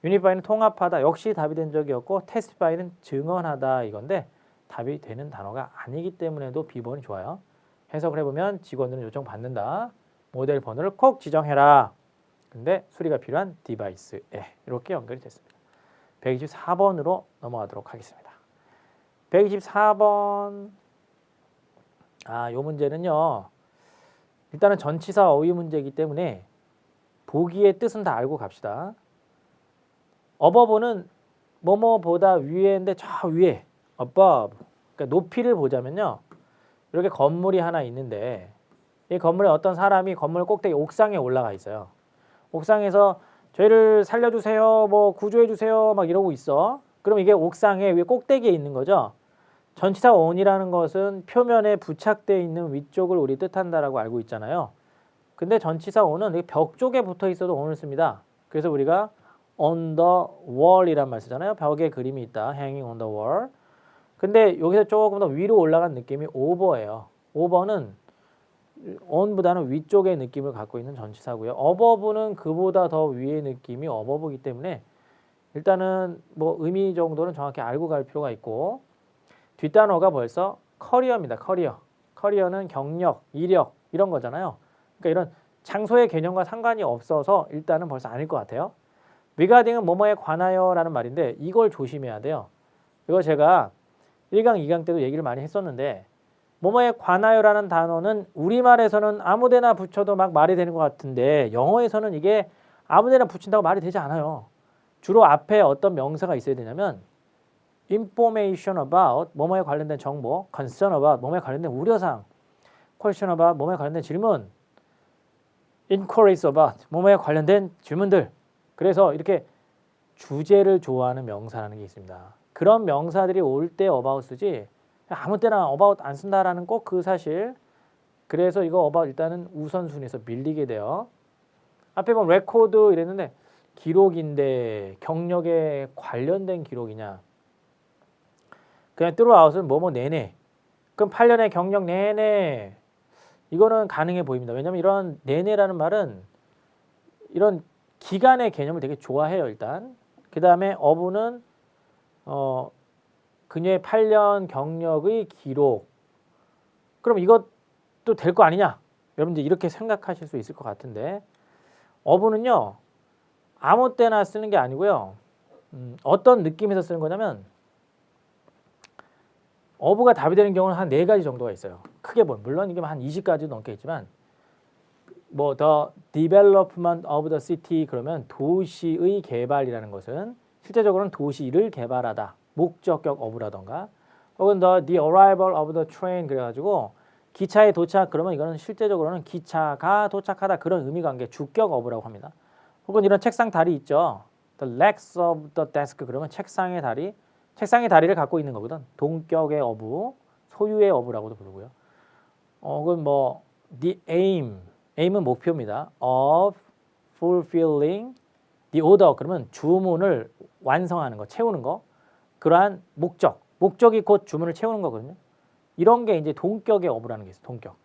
유니파이는 통합하다 역시 답이 된 적이 없고 테스티파이는 증언하다 이건데 답이 되는 단어가 아니기 때문에도 B번이 좋아요. 해석을 해보면 직원들은 요청받는다. 모델 번호를 콕 지정해라. 근데 수리가 필요한 디바이스에 이렇게 연결이 됐습니다. 124번으로 넘어가도록 하겠습니다. 124번 요 문제는요. 일단은 전치사 어휘 문제이기 때문에 보기의 뜻은 다 알고 갑시다. 어버브는 뭐뭐보다 위에인데 저 위에 above 그러니까 높이를 보자면요. 이렇게 건물이 하나 있는데 이 건물에 어떤 사람이 건물 꼭대기 옥상에 올라가 있어요. 옥상에서 저희를 살려주세요, 뭐 구조해주세요 막 이러고 있어. 그럼 이게 옥상에 위에 꼭대기에 있는 거죠. 전치사 on이라는 것은 표면에 부착되어 있는 위쪽을 우리 뜻한다라고 알고 있잖아요. 근데 전치사 on은 벽 쪽에 붙어 있어도 on을 씁니다. 그래서 우리가 on the wall이란 말 쓰잖아요. 벽에 그림이 있다. hanging on the wall. 근데 여기서 조금 더 위로 올라간 느낌이 over예요. over는 on보다는 위쪽의 느낌을 갖고 있는 전치사고요. above는 그보다 더 위의 느낌이 above이기 때문에 일단은 뭐 의미 정도는 정확히 알고 갈 필요가 있고 뒷단어가 벌써 커리어입니다. 커리어는 경력, 이력 이런 거잖아요. 그러니까 이런 장소의 개념과 상관이 없어서 일단은 벌써 아닐 것 같아요. regarding은 뭐뭐에 관하여라는 말인데 이걸 조심해야 돼요. 이거 제가 1강, 2강 때도 얘기를 많이 했었는데 뭐뭐에 관하여라는 단어는 우리말에서는 아무데나 붙여도 막 말이 되는 것 같은데 영어에서는 이게 아무데나 붙인다고 말이 되지 않아요. 주로 앞에 어떤 명사가 있어야 되냐면 information about 뭐뭐에 관련된 정보, concern about 뭐뭐에 관련된 우려사항, question about 뭐뭐에 관련된 질문, inquiries about 뭐뭐에 관련된 질문들. 그래서 이렇게 주제를 좋아하는 명사라는 게 있습니다. 그런 명사들이 올 때 about 쓰지 아무 때나 about 안 쓴다라는 꼭 그 사실. 그래서 이거 about 일단은 우선순위에서 밀리게 돼요. 앞에 보면 record 이랬는데 기록인데 경력에 관련된 기록이냐. 그냥 throughout은 뭐뭐 내내. 그럼 8년의 경력 내내 이거는 가능해 보입니다. 왜냐하면 이런 내내라는 말은 이런 기간의 개념을 되게 좋아해요. 일단 그 다음에 어부는 그녀의 8년 경력의 기록. 그럼 이것도 될 거 아니냐? 여러분들 이렇게 생각하실 수 있을 것 같은데 어부는요 아무 때나 쓰는 게 아니고요. 어떤 느낌에서 쓰는 거냐면 어부가 답이 되는 경우는 한 4가지 정도가 있어요. 크게 보면 물론 이게 한 20가지 넘게 있지만 뭐 the development of the city 그러면 도시의 개발이라는 것은 실제적으로는 도시를 개발하다. 목적격 어부라던가 혹은 the arrival of the train 그래가지고 기차에 도착 그러면 이거는 실제적으로는 기차가 도착하다 그런 의미 관계 주격 어부라고 합니다. 혹은 이런 책상 다리 있죠. the legs of the desk 그러면 책상의 다리를 갖고 있는 거거든. 동격의 어부, 소유의 어부라고도 부르고요. 혹은 뭐 the aim은 목표입니다. of fulfilling the order 그러면 주문을 완성하는 거, 채우는 거. 그러한 목적이 곧 주문을 채우는 거거든요. 이런 게 이제 동격의 어부라는 게 있어요. 동격.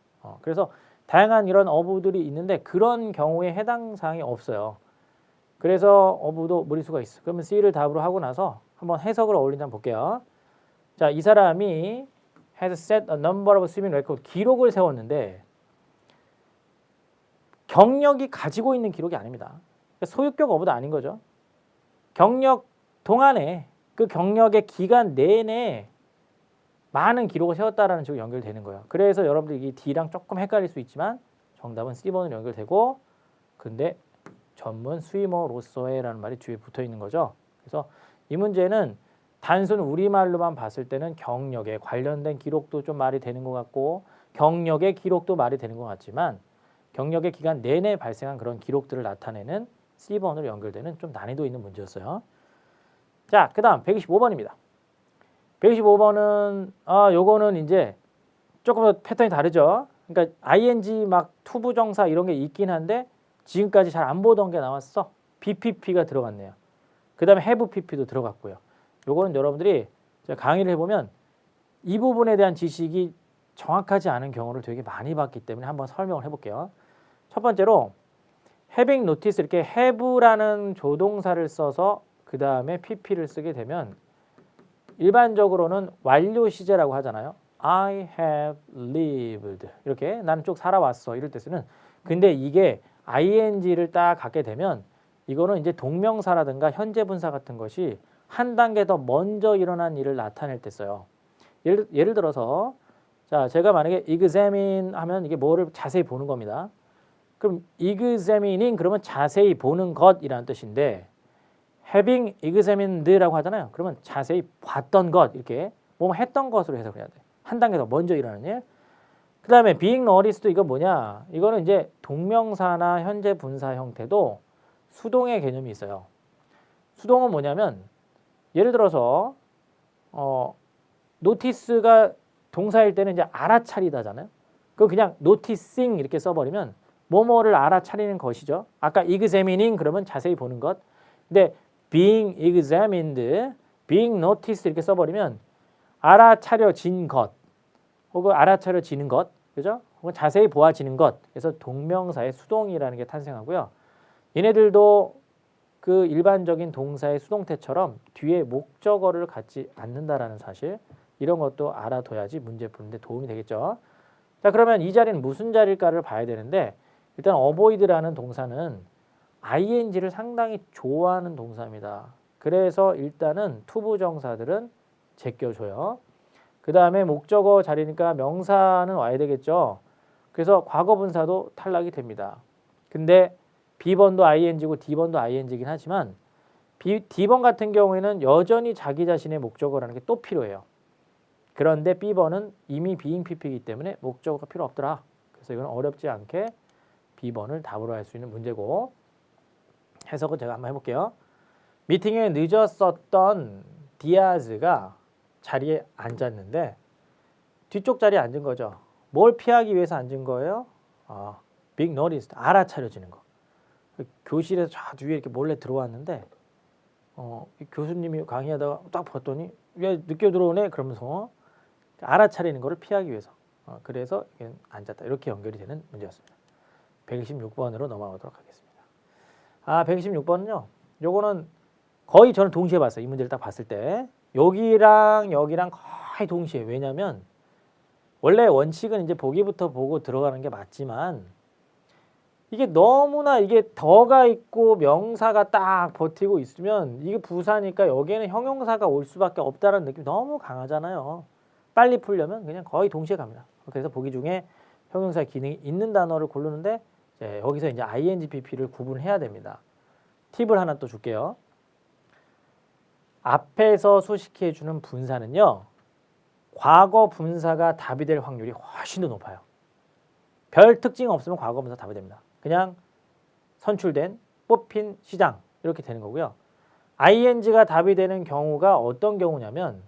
그래서 다양한 이런 어부들이 있는데 그런 경우에 해당 사항이 없어요. 그래서 어부도 무리수가 있어. 그러면 C를 답으로 하고 나서 한번 해석을 어울린다 한번 볼게요. 자, 이 사람이 has set a number of swimming record 기록을 세웠는데 경력이 가지고 있는 기록이 아닙니다. 소유격 어부도 아닌 거죠. 경력 동안에 그 경력의 기간 내내 많은 기록을 세웠다라는 식으로 연결되는 거예요. 그래서 여러분들 이 D랑 조금 헷갈릴 수 있지만 정답은 C번으로 연결되고 근데 전문 스위머로서의라는 말이 뒤에 붙어 있는 거죠. 그래서 이 문제는 단순 우리말로만 봤을 때는 경력에 관련된 기록도 좀 말이 되는 것 같고 경력의 기록도 말이 되는 것 같지만 경력의 기간 내내 발생한 그런 기록들을 나타내는 C번으로 연결되는 좀 난이도 있는 문제였어요. 자, 그 다음 125번입니다. 125번은 요거는 이제 조금 더 패턴이 다르죠. 그러니까 ing 막 투부정사 이런 게 있긴 한데 지금까지 잘 안 보던 게 나왔어. BPP가 들어갔네요. 그 다음에 have PP도 들어갔고요. 요거는 여러분들이 강의를 해보면 이 부분에 대한 지식이 정확하지 않은 경우를 되게 많이 봤기 때문에 한번 설명을 해볼게요. 첫 번째로 having notice 이렇게 have라는 조동사를 써서 그 다음에 pp를 쓰게 되면 일반적으로는 완료 시제라고 하잖아요. I have lived 이렇게 나는 쭉 살아왔어 이럴 때 쓰는 근데 이게 ing를 딱 갖게 되면 이거는 이제 동명사라든가 현재 분사 같은 것이 한 단계 더 먼저 일어난 일을 나타낼 때 써요. 예를 들어서 자 제가 만약에 examine 하면 이게 뭐를 자세히 보는 겁니다. 그럼 examining 그러면 자세히 보는 것이라는 뜻인데 having examined라고 하잖아요. 그러면 자세히 봤던 것 이렇게 뭐 했던 것으로 해석해야 돼. 한 단계 더 먼저 일어나는 일. 그 다음에 being noticed 이거 뭐냐? 이거는 이제 동명사나 현재 분사 형태도 수동의 개념이 있어요. 수동은 뭐냐면 예를 들어서 notice가 동사일 때는 이제 알아차리다잖아요. 그거 그냥 noticing 이렇게 써버리면 뭐뭐를 알아차리는 것이죠. 아까 examining 그러면 자세히 보는 것. 근데 being examined, being noticed 이렇게 써버리면 알아차려진 것 혹은 알아차려지는 것, 그죠? 혹은 자세히 보아지는 것. 그래서 동명사의 수동이라는 게 탄생하고요. 얘네들도 그 일반적인 동사의 수동태처럼 뒤에 목적어를 갖지 않는다라는 사실 이런 것도 알아둬야지 문제 푸는데 도움이 되겠죠. 자 그러면 이 자리는 무슨 자리일까를 봐야 되는데 일단 avoid라는 동사는 ing를 상당히 좋아하는 동사입니다. 그래서 일단은 투부정사들은 제껴줘요. 그 다음에 목적어 자리니까 명사는 와야 되겠죠. 그래서 과거분사도 탈락이 됩니다. 근데 B번도 ing고 D번도 ing이긴 하지만 D번 같은 경우에는 여전히 자기 자신의 목적어라는 게 또 필요해요. 그런데 B번은 이미 being pp이기 때문에 목적어가 필요 없더라. 그래서 이건 어렵지 않게 B번을 답으로 할 수 있는 문제고 해석은 제가 한번 해볼게요. 미팅에 늦었었던 디아즈가 자리에 앉았는데 뒤쪽 자리에 앉은 거죠. 뭘 피하기 위해서 앉은 거예요? being noticed, 알아차려지는 거. 교실에서 저 뒤에 이렇게 몰래 들어왔는데 교수님이 강의하다가 딱 봤더니 왜 늦게 들어오네? 그러면서 알아차리는 거를 피하기 위해서. 그래서 앉았다. 이렇게 연결이 되는 문제였습니다. 126번으로 넘어가도록 하겠습니다. 126번은요. 요거는 거의 저는 동시에 봤어요. 이 문제를 딱 봤을 때. 여기랑 여기랑 거의 동시에. 왜냐면 원래 원칙은 이제 보기부터 보고 들어가는 게 맞지만 이게 너무나 이게 더가 있고 명사가 딱 버티고 있으면 이게 부사니까 여기에는 형용사가 올 수밖에 없다는 느낌이 너무 강하잖아요. 빨리 풀려면 그냥 거의 동시에 갑니다. 그래서 보기 중에 형용사 기능이 있는 단어를 고르는데 여기서 이제 ing, pp를 구분해야 됩니다. 팁을 하나 또 줄게요. 앞에서 수식해주는 분사는요. 과거 분사가 답이 될 확률이 훨씬 더 높아요. 별 특징 없으면 과거 분사 답이 됩니다. 그냥 선출된, 뽑힌, 시장 이렇게 되는 거고요. ing가 답이 되는 경우가 어떤 경우냐면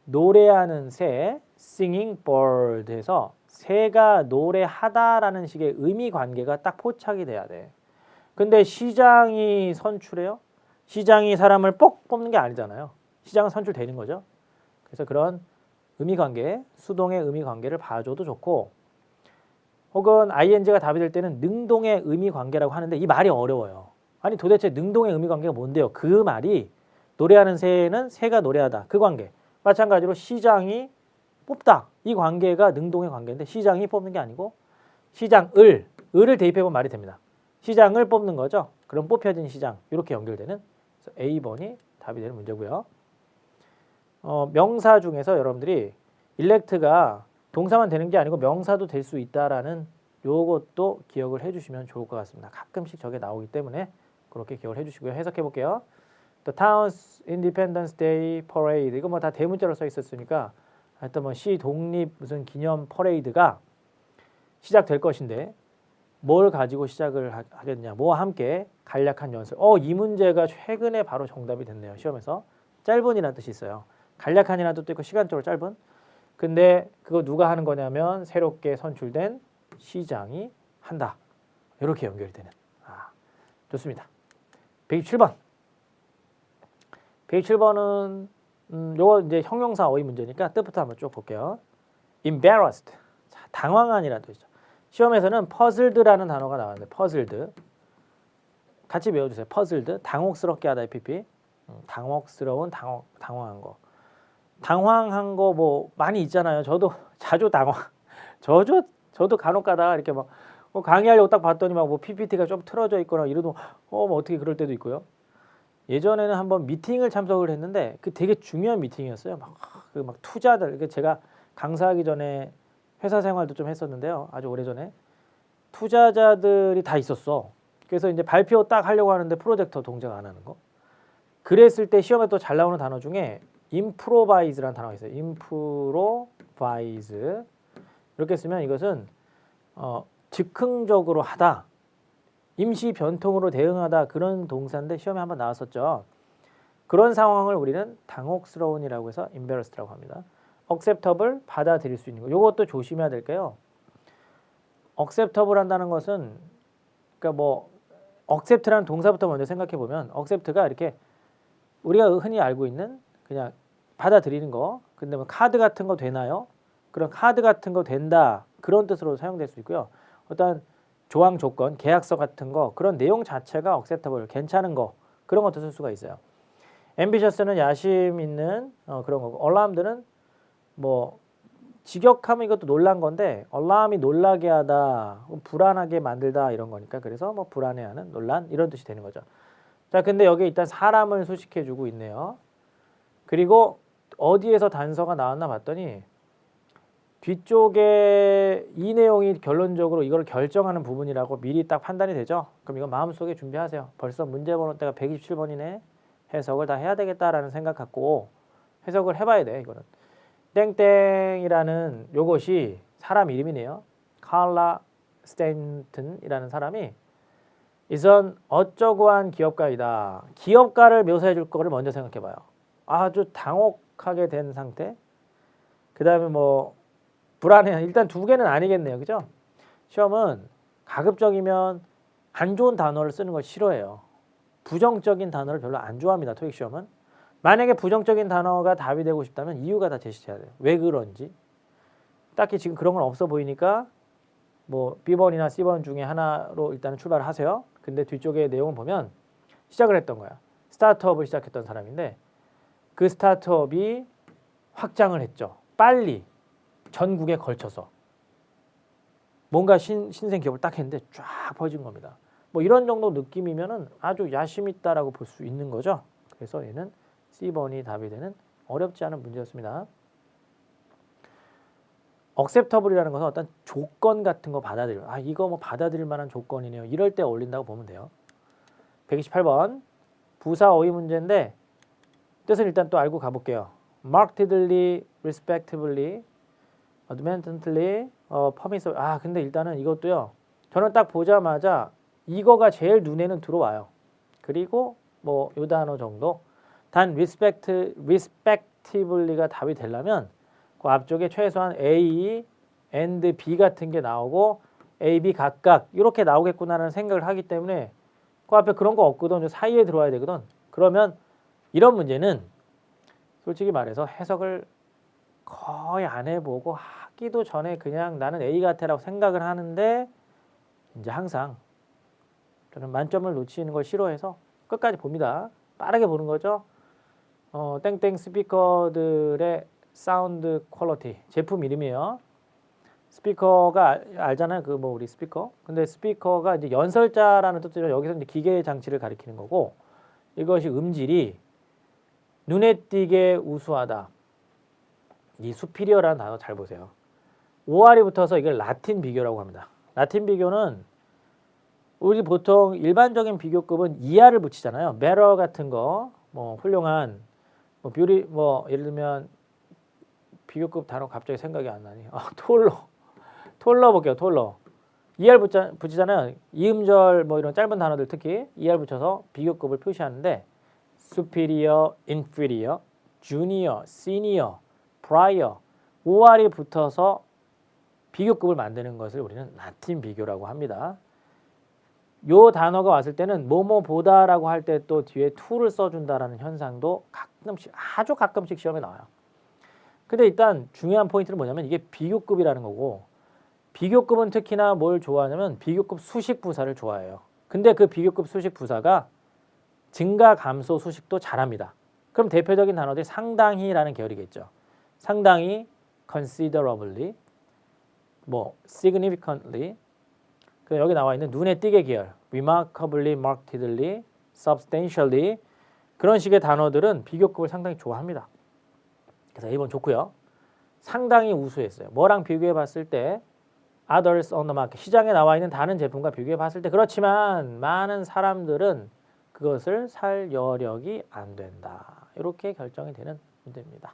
노래하는 새, singing bird에서 새가 노래하다라는 식의 의미 관계가 딱 포착이 돼야 돼. 근데 시장이 선출해요? 시장이 사람을 뽁 뽑는 게 아니잖아요. 시장은 선출되는 거죠. 그래서 그런 의미 관계, 수동의 의미 관계를 봐줘도 좋고 혹은 ing가 답이 될 때는 능동의 의미 관계라고 하는데 이 말이 어려워요. 아니 도대체 능동의 의미 관계가 뭔데요? 그 말이 노래하는 새는 새가 노래하다. 그 관계. 마찬가지로 시장이 뽑다. 이 관계가 능동의 관계인데 시장이 뽑는 게 아니고 을을 대입해보면 말이 됩니다. 시장을 뽑는 거죠. 그럼 뽑혀진 시장 이렇게 연결되는 그래서 A번이 답이 되는 문제고요. 명사 중에서 여러분들이 일렉트가 동사만 되는 게 아니고 명사도 될 수 있다라는 요것도 기억을 해주시면 좋을 것 같습니다. 가끔씩 저게 나오기 때문에 그렇게 기억을 해주시고요. 해석해 볼게요. The town's Independence Day Parade 이거 뭐 다 대문자로 써 있었으니까 하여튼 뭐 시 독립 무슨 기념 퍼레이드가 시작될 것인데 뭘 가지고 시작을 하겠냐 뭐와 함께 간략한 연설. 이 문제가 최근에 바로 정답이 됐네요. 시험에서 짧은이라는 뜻이 있어요. 간략한이라는 뜻도 있고 시간적으로 짧은. 근데 그거 누가 하는 거냐면 새롭게 선출된 시장이 한다. 이렇게 연결이 되는. 좋습니다. 127번. 127번은 요거 이제 형용사 어휘 문제니까 뜻부터 한번 쭉 볼게요. embarrassed. 자, 당황한이라는 뜻이죠. 시험에서는 puzzled라는 단어가 나왔는데 puzzled. 같이 외워주세요. puzzled. 당혹스럽게 하다 FPP. 당혹스러운 당황한 거. 당황한 거 뭐 많이 있잖아요. 저도 자주 당황. 저도 간혹 가다가 이렇게 막 강의하려고 딱 봤더니 막 뭐 PPT가 좀 틀어져 있거나 이러도 뭐 어떻게 그럴 때도 있고요. 예전에는 한번 미팅을 참석을 했는데 그 되게 중요한 미팅이었어요. 막 투자들 제가 강사하기 전에 회사 생활도 좀 했었는데요. 아주 오래전에 투자자들이 다 있었어. 그래서 이제 발표 딱 하려고 하는데 프로젝터 동작 안 하는 거. 그랬을 때 시험에 또 잘 나오는 단어 중에 improvise라는 단어가 있어요. improvise 이렇게 쓰면 이것은 즉흥적으로 하다, 임시 변통으로 대응하다 그런 동사인데 시험에 한번 나왔었죠. 그런 상황을 우리는 당혹스러운이라고 해서 embarrassed라고 합니다. acceptable 받아들일 수 있는 거. 이것도 조심해야 될까요? acceptable 한다는 것은 그러니까 뭐 accept라는 동사부터 먼저 생각해 보면 accept가 이렇게 우리가 흔히 알고 있는 그냥 받아들이는 거. 근데 뭐 카드 같은 거 되나요? 그런 카드 같은 거 된다. 그런 뜻으로 사용될 수 있고요. 어떤 조항 조건, 계약서 같은 거 그런 내용 자체가 acceptable, 괜찮은 거 그런 것도 쓸 수가 있어요. ambitious는 야심 있는 그런 거고 alarmed는 뭐 직역하면 이것도 놀란 건데 alarm이 놀라게 하다, 불안하게 만들다 이런 거니까 그래서 뭐 불안해하는, 놀란 이런 뜻이 되는 거죠. 자, 근데 여기 일단 사람을 수식해주고 있네요. 그리고 어디에서 단서가 나왔나 봤더니 뒤쪽에 이 내용이 결론적으로 이걸 결정하는 부분이라고 미리 딱 판단이 되죠. 그럼 이거 마음속에 준비하세요. 벌써 문제 번호대가 127번이네. 해석을 다 해야 되겠다라는 생각 갖고 해석을 해봐야 돼. 이거는 땡땡이라는 요것이 사람 이름이네요. 칼라 스탠튼이라는 사람이 이선 어쩌고한 기업가이다. 기업가를 묘사해 줄 거를 먼저 생각해 봐요. 아주 당혹하게 된 상태. 그 다음에 뭐 불안해. 일단 두 개는 아니겠네요. 그죠? 시험은 가급적이면 안 좋은 단어를 쓰는 걸 싫어해요. 부정적인 단어를 별로 안 좋아합니다. 토익 시험은. 만약에 부정적인 단어가 답이 되고 싶다면 이유가 다 제시해야 돼요. 왜 그런지. 딱히 지금 그런 건 없어 보이니까 뭐 B번이나 C번 중에 하나로 일단은 출발을 하세요. 근데 뒤쪽에 내용을 보면 시작을 했던 거야. 스타트업을 시작했던 사람인데 그 스타트업이 확장을 했죠. 빨리 전국에 걸쳐서 뭔가 신생 기업을 딱 했는데 쫙 퍼진 겁니다. 뭐 이런 정도 느낌이면은 아주 야심 있다라고 볼 수 있는 거죠. 그래서 얘는 C번이 답이 되는 어렵지 않은 문제였습니다. acceptable이라는 것은 어떤 조건 같은 거 받아들여. 이거 뭐 받아들일 만한 조건이네요. 이럴 때 어울린다고 보면 돼요. 128번 부사 어휘 문제인데 뜻은 일단 또 알고 가볼게요. markedly, respectively, adamantly, permissible. 근데 일단은 이것도요. 저는 딱 보자마자 이거가 제일 눈에는 들어와요. 그리고 뭐 요 단어 정도. 단 respectively가 답이 되려면 그 앞쪽에 최소한 A and B 같은 게 나오고 A, B 각각 이렇게 나오겠구나라는 생각을 하기 때문에 그 앞에 그런 거 없거든. 사이에 들어와야 되거든. 그러면 이런 문제는 솔직히 말해서 해석을 거의 안 해보고 하기도 전에 그냥 나는 A 같아라고 생각을 하는데 이제 항상 저는 만점을 놓치는 걸 싫어해서 끝까지 봅니다. 빠르게 보는 거죠. 땡땡 스피커들의 사운드 퀄리티 제품 이름이에요. 스피커가 알잖아요. 그 뭐 우리 스피커. 근데 스피커가 이제 연설자라는 뜻이죠. 여기서 이제 기계 장치를 가리키는 거고 이것이 음질이 눈에 띄게 우수하다. 이 수피리어라는 단어 잘 보세요. OR이 붙어서 이걸 라틴 비교라고 합니다. 라틴 비교는 우리 보통 일반적인 비교급은 ER을 붙이잖아요. better 같은 거, 뭐 훌륭한, 뭐 뷰티, 뭐 예를 들면 비교급 단어 갑자기 생각이 안 나니. 톨러 볼게요. 톨러. ER 붙이잖아요. 이음절 뭐 이런 짧은 단어들 특히 ER 붙여서 비교급을 표시하는데 superior, inferior, junior, senior, prior, OR이 붙어서 비교급을 만드는 것을 우리는 라틴 비교라고 합니다. 요 단어가 왔을 때는 뭐뭐보다라고 할 때 또 뒤에 to를 써준다라는 현상도 가끔씩 아주 가끔씩 시험에 나와요. 근데 일단 중요한 포인트는 뭐냐면 이게 비교급이라는 거고 비교급은 특히나 뭘 좋아하냐면 비교급 수식 부사를 좋아해요. 근데 그 비교급 수식 부사가 증가 감소 수식도 잘합니다. 그럼 대표적인 단어들이 상당히라는 계열이겠죠. 상당히, considerably, 뭐 significantly, 그 여기 나와 있는 눈에 띄게 계열, remarkably, markedly, substantially 그런 식의 단어들은 비교급을 상당히 좋아합니다. 그래서 1번 좋고요. 상당히 우수했어요. 뭐랑 비교해 봤을 때 others on the market, 시장에 나와 있는 다른 제품과 비교해 봤을 때 그렇지만 많은 사람들은 그것을 살 여력이 안 된다. 이렇게 결정이 되는 문제입니다.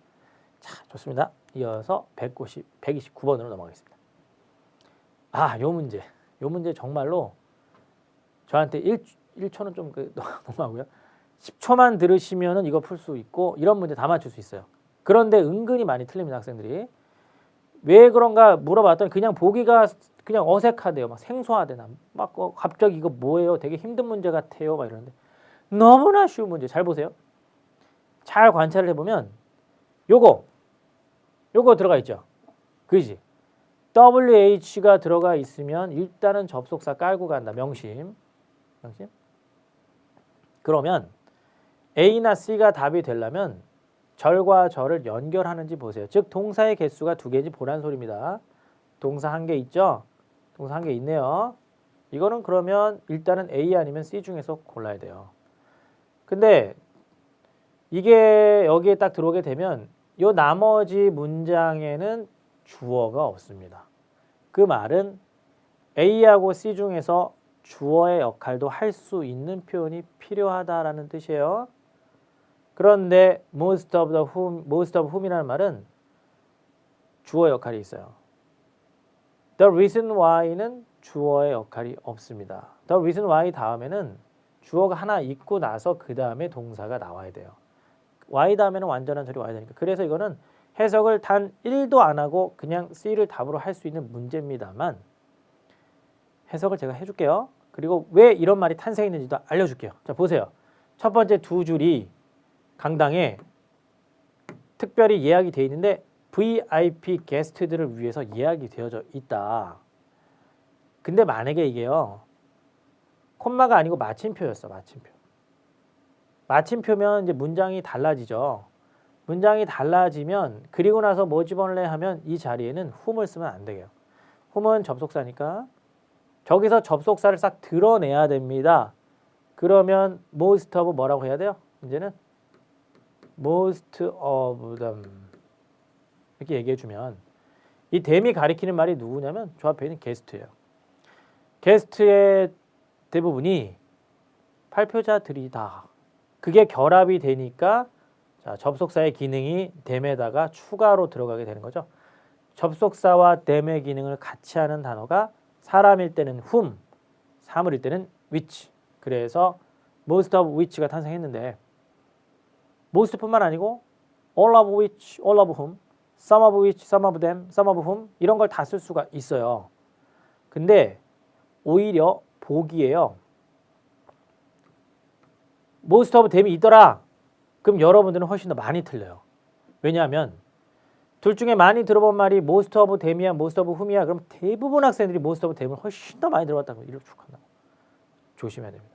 자, 좋습니다. 이어서 129번으로 넘어가겠습니다. 요 문제. 요 문제 정말로 저한테 1초는 좀 너무하고요. 10초만 들으시면은 이거 풀 수 있고 이런 문제 다 맞출 수 있어요. 그런데 은근히 많이 틀립니다, 학생들이. 왜 그런가 물어봤더니 그냥 보기가 그냥 어색하대요. 막 생소하대. 막 갑자기 이거 뭐예요? 되게 힘든 문제 같아요. 막 이러는데 너무나 쉬운 문제. 잘 보세요. 잘 관찰을 해보면 요거 들어가 있죠. 그지? WH가 들어가 있으면 일단은 접속사 깔고 간다. 명심. 그러면 A나 C가 답이 되려면 절과 절을 연결하는지 보세요. 즉 동사의 개수가 2개인지 보란 소리입니다. 동사 1개 있죠? 동사 1개 있네요. 이거는 그러면 일단은 A 아니면 C 중에서 골라야 돼요. 근데 이게 여기에 딱 들어오게 되면 요 나머지 문장에는 주어가 없습니다. 그 말은 A하고 C 중에서 주어의 역할도 할 수 있는 표현이 필요하다라는 뜻이에요. 그런데 most of whom이라는 말은 주어 역할이 있어요. The reason why는 주어의 역할이 없습니다. The reason why 다음에는 주어가 하나 있고 나서 그 다음에 동사가 나와야 돼요. why 다음에는 완전한 절이 와야 되니까. 그래서 이거는 해석을 단 1도 안 하고 그냥 C를 답으로 할 수 있는 문제입니다만 해석을 제가 해줄게요. 그리고 왜 이런 말이 탄생했는지도 알려줄게요. 자, 보세요. 첫 번째 2줄이 강당에 특별히 예약이 돼 있는데 VIP 게스트들을 위해서 예약이 되어져 있다. 근데 만약에 이게요. 콤마가 아니고 마침표였어. 마침표면 이제 문장이 달라지죠. 문장이 달라지면 그리고 나서 뭐 집어넣을래 하면 이 자리에는 whom을 쓰면 안 돼요. whom은 접속사니까 저기서 접속사를 싹 드러내야 됩니다. 그러면 most of 뭐라고 해야 돼요? 이제는 most of them 이렇게 얘기해주면 이 them이 가리키는 말이 누구냐면 저 앞에 있는 게스트예요. 게스트의 대부분이 발표자들이다. 그게 결합이 되니까 자, 접속사의 기능이 them에다가 추가로 들어가게 되는 거죠. 접속사와 them의 기능을 같이 하는 단어가 사람일 때는 whom, 사물일 때는 which. 그래서 most of which가 탄생했는데 most뿐만 아니고 all of which, all of whom, some of which, some of them, some of whom 이런 걸 다 쓸 수가 있어요. 근데 오히려 보기에요. most of them이 있더라. 그럼 여러분들은 훨씬 더 많이 틀려요. 왜냐하면 둘 중에 많이 들어본 말이 most of them이야, most of whom이야. 그럼 대부분 학생들이 most of them을 훨씬 더 많이 들어봤다고 이렇게 축한다. 조심해야 됩니다.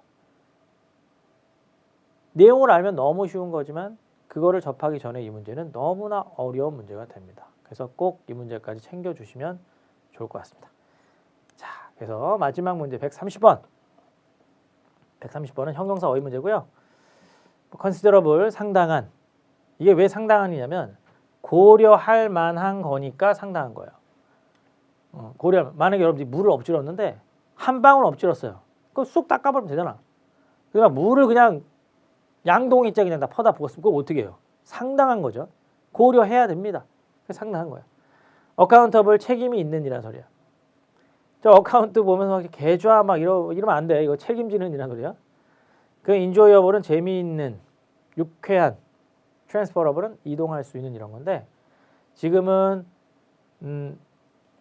내용을 알면 너무 쉬운 거지만 그 그거를 접하기 전에 이 문제는 너무나 어려운 문제가 됩니다. 그래서 꼭 이 문제까지 챙겨주시면 좋을 것 같습니다. 자, 그래서 마지막 문제 130번. 130번은 형용사 어휘 문제고요. considerable, 상당한. 이게 왜 상당한이냐면 고려할 만한 거니까 상당한 거예요. 만약에 여러분들이 물을 엎질렀는데 한 방울 엎질렀어요. 그럼 쑥 닦아버리면 되잖아. 그냥 물을 그냥 양동이째 그냥 다 퍼다 부었으면 그거 어떻게 해요? 상당한 거죠. 고려해야 됩니다. 그래서 상당한 거예요. 어카운터블, 책임이 있는 이란 소리야. 저 어카운트 보면서 계좌 막 이러면 안 돼. 이거 책임지는 이란 소리야. 그 인조이어블은 재미있는, 유쾌한, 트랜스퍼러블은 이동할 수 있는 이런 건데 지금은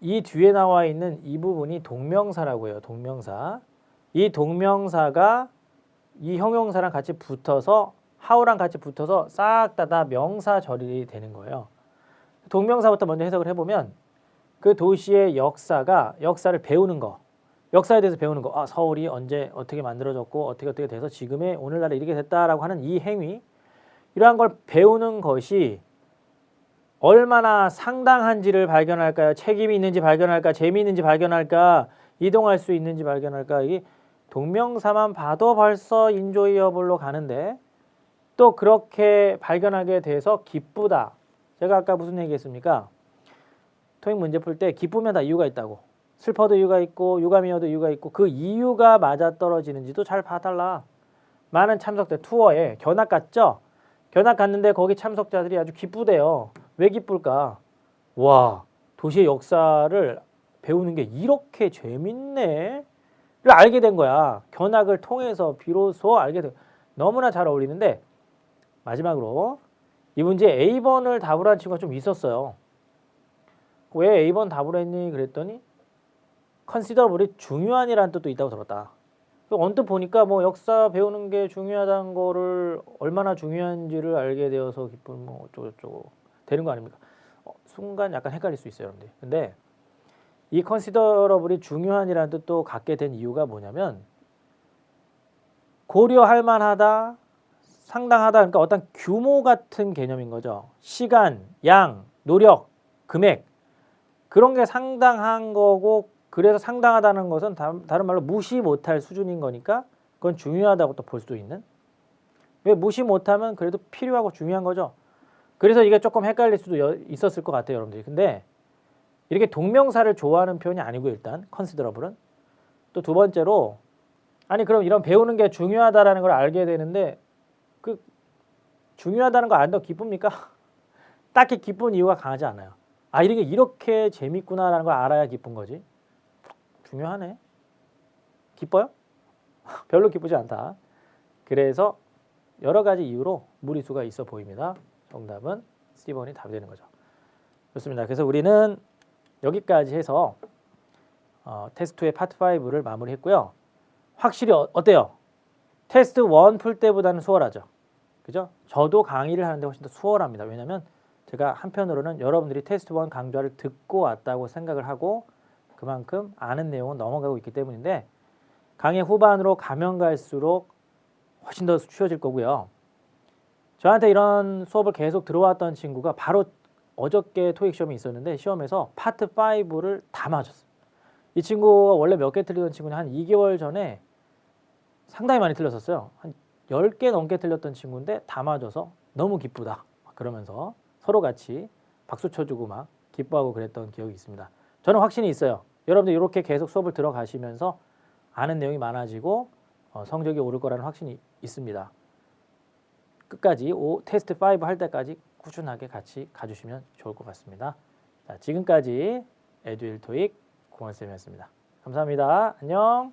이 뒤에 나와 있는 이 부분이 동명사라고 해요. 동명사. 이 동명사가 이 형용사랑 같이 붙어서 how랑 같이 붙어서 싹 다 명사 절이 되는 거예요. 동명사부터 먼저 해석을 해보면 그 도시의 역사를 배우는 거, 역사에 대해서 배우는 거. 서울이 언제 어떻게 만들어졌고 어떻게 돼서 지금의 오늘날에 이렇게 됐다라고 하는 이 행위, 이러한 걸 배우는 것이 얼마나 상당한지를 발견할까요? 책임이 있는지 발견할까? 재미있는지 발견할까? 이동할 수 있는지 발견할까? 이 동명사만 봐도 벌써 인조이어블로 가는데 또 그렇게 발견하게 돼서 기쁘다. 제가 아까 무슨 얘기했습니까? 토익 문제 풀 때 기쁘면 다 이유가 있다고. 슬퍼도 이유가 있고 유감이어도 이유가 있고 그 이유가 맞아떨어지는지도 잘 봐달라. 많은 참석자 투어에 견학 갔죠? 견학 갔는데 거기 참석자들이 아주 기쁘대요. 왜 기쁠까? 와, 도시의 역사를 배우는 게 이렇게 재밌네? 를 알게 된 거야. 견학을 통해서 비로소 알게 돼. 너무나 잘 어울리는데 마지막으로 이 문제 A번을 답을 한 친구가 좀 있었어요. 왜 A번 답을 했니? 그랬더니 considerable이 중요한이라는 뜻도 있다고 들었다. 언뜻 보니까 뭐 역사 배우는 게 중요하다는 거를 얼마나 중요한지를 알게 되어서 기쁜 뭐 어쩌고저쩌고 되는 거 아닙니까? 순간 약간 헷갈릴 수 있어요, 여러분들. 근데 이 considerable이 중요한이라는 뜻도 갖게 된 이유가 뭐냐면 고려할 만하다, 상당하다, 그러니까 어떤 규모 같은 개념인 거죠. 시간, 양, 노력, 금액 그런 게 상당한 거고 그래서 상당하다는 것은 다른 말로 무시 못할 수준인 거니까 그건 중요하다고 또 볼 수도 있는. 왜 무시 못하면 그래도 필요하고 중요한 거죠. 그래서 이게 조금 헷갈릴 수도 있었을 것 같아요, 여러분들이. 근데 이렇게 동명사를 좋아하는 표현이 아니고 일단 considerable은 또 두 번째로 아니 그럼 이런 배우는 게 중요하다라는 걸 알게 되는데 그 중요하다는 거 안다고 기쁩니까? 딱히 기쁜 이유가 강하지 않아요. 이런 게 이렇게 재밌구나라는 걸 알아야 기쁜 거지. 중요하네. 기뻐요? 별로 기쁘지 않다. 그래서 여러 가지 이유로 무리수가 있어 보입니다. 정답은 C번이 답이 되는 거죠. 좋습니다. 그래서 우리는 여기까지 해서 테스트 2의 파트 5를 마무리했고요. 확실히 어때요? 테스트 1 풀 때보다는 수월하죠. 그죠? 저도 강의를 하는데 훨씬 더 수월합니다. 왜냐하면 제가 한편으로는 여러분들이 테스트 1 강좌를 듣고 왔다고 생각을 하고 그만큼 아는 내용은 넘어가고 있기 때문인데 강의 후반으로 가면 갈수록 훨씬 더 쉬워질 거고요. 저한테 이런 수업을 계속 들어왔던 친구가 바로 어저께 토익 시험이 있었는데 시험에서 파트 5를 다 맞았어요. 이 친구가 원래 몇 개 틀리던 친구는 한 2개월 전에 상당히 많이 틀렸었어요. 한 10개 넘게 틀렸던 친구인데 다 맞아서 너무 기쁘다. 그러면서 서로 같이 박수 쳐주고 막 기뻐하고 그랬던 기억이 있습니다. 저는 확신이 있어요. 여러분들 이렇게 계속 수업을 들어가시면서 아는 내용이 많아지고 성적이 오를 거라는 확신이 있습니다. 끝까지 테스트 5 할 때까지 꾸준하게 같이 가주시면 좋을 것 같습니다. 자, 지금까지 에듀윌 토익 구원쌤이었습니다. 감사합니다. 안녕.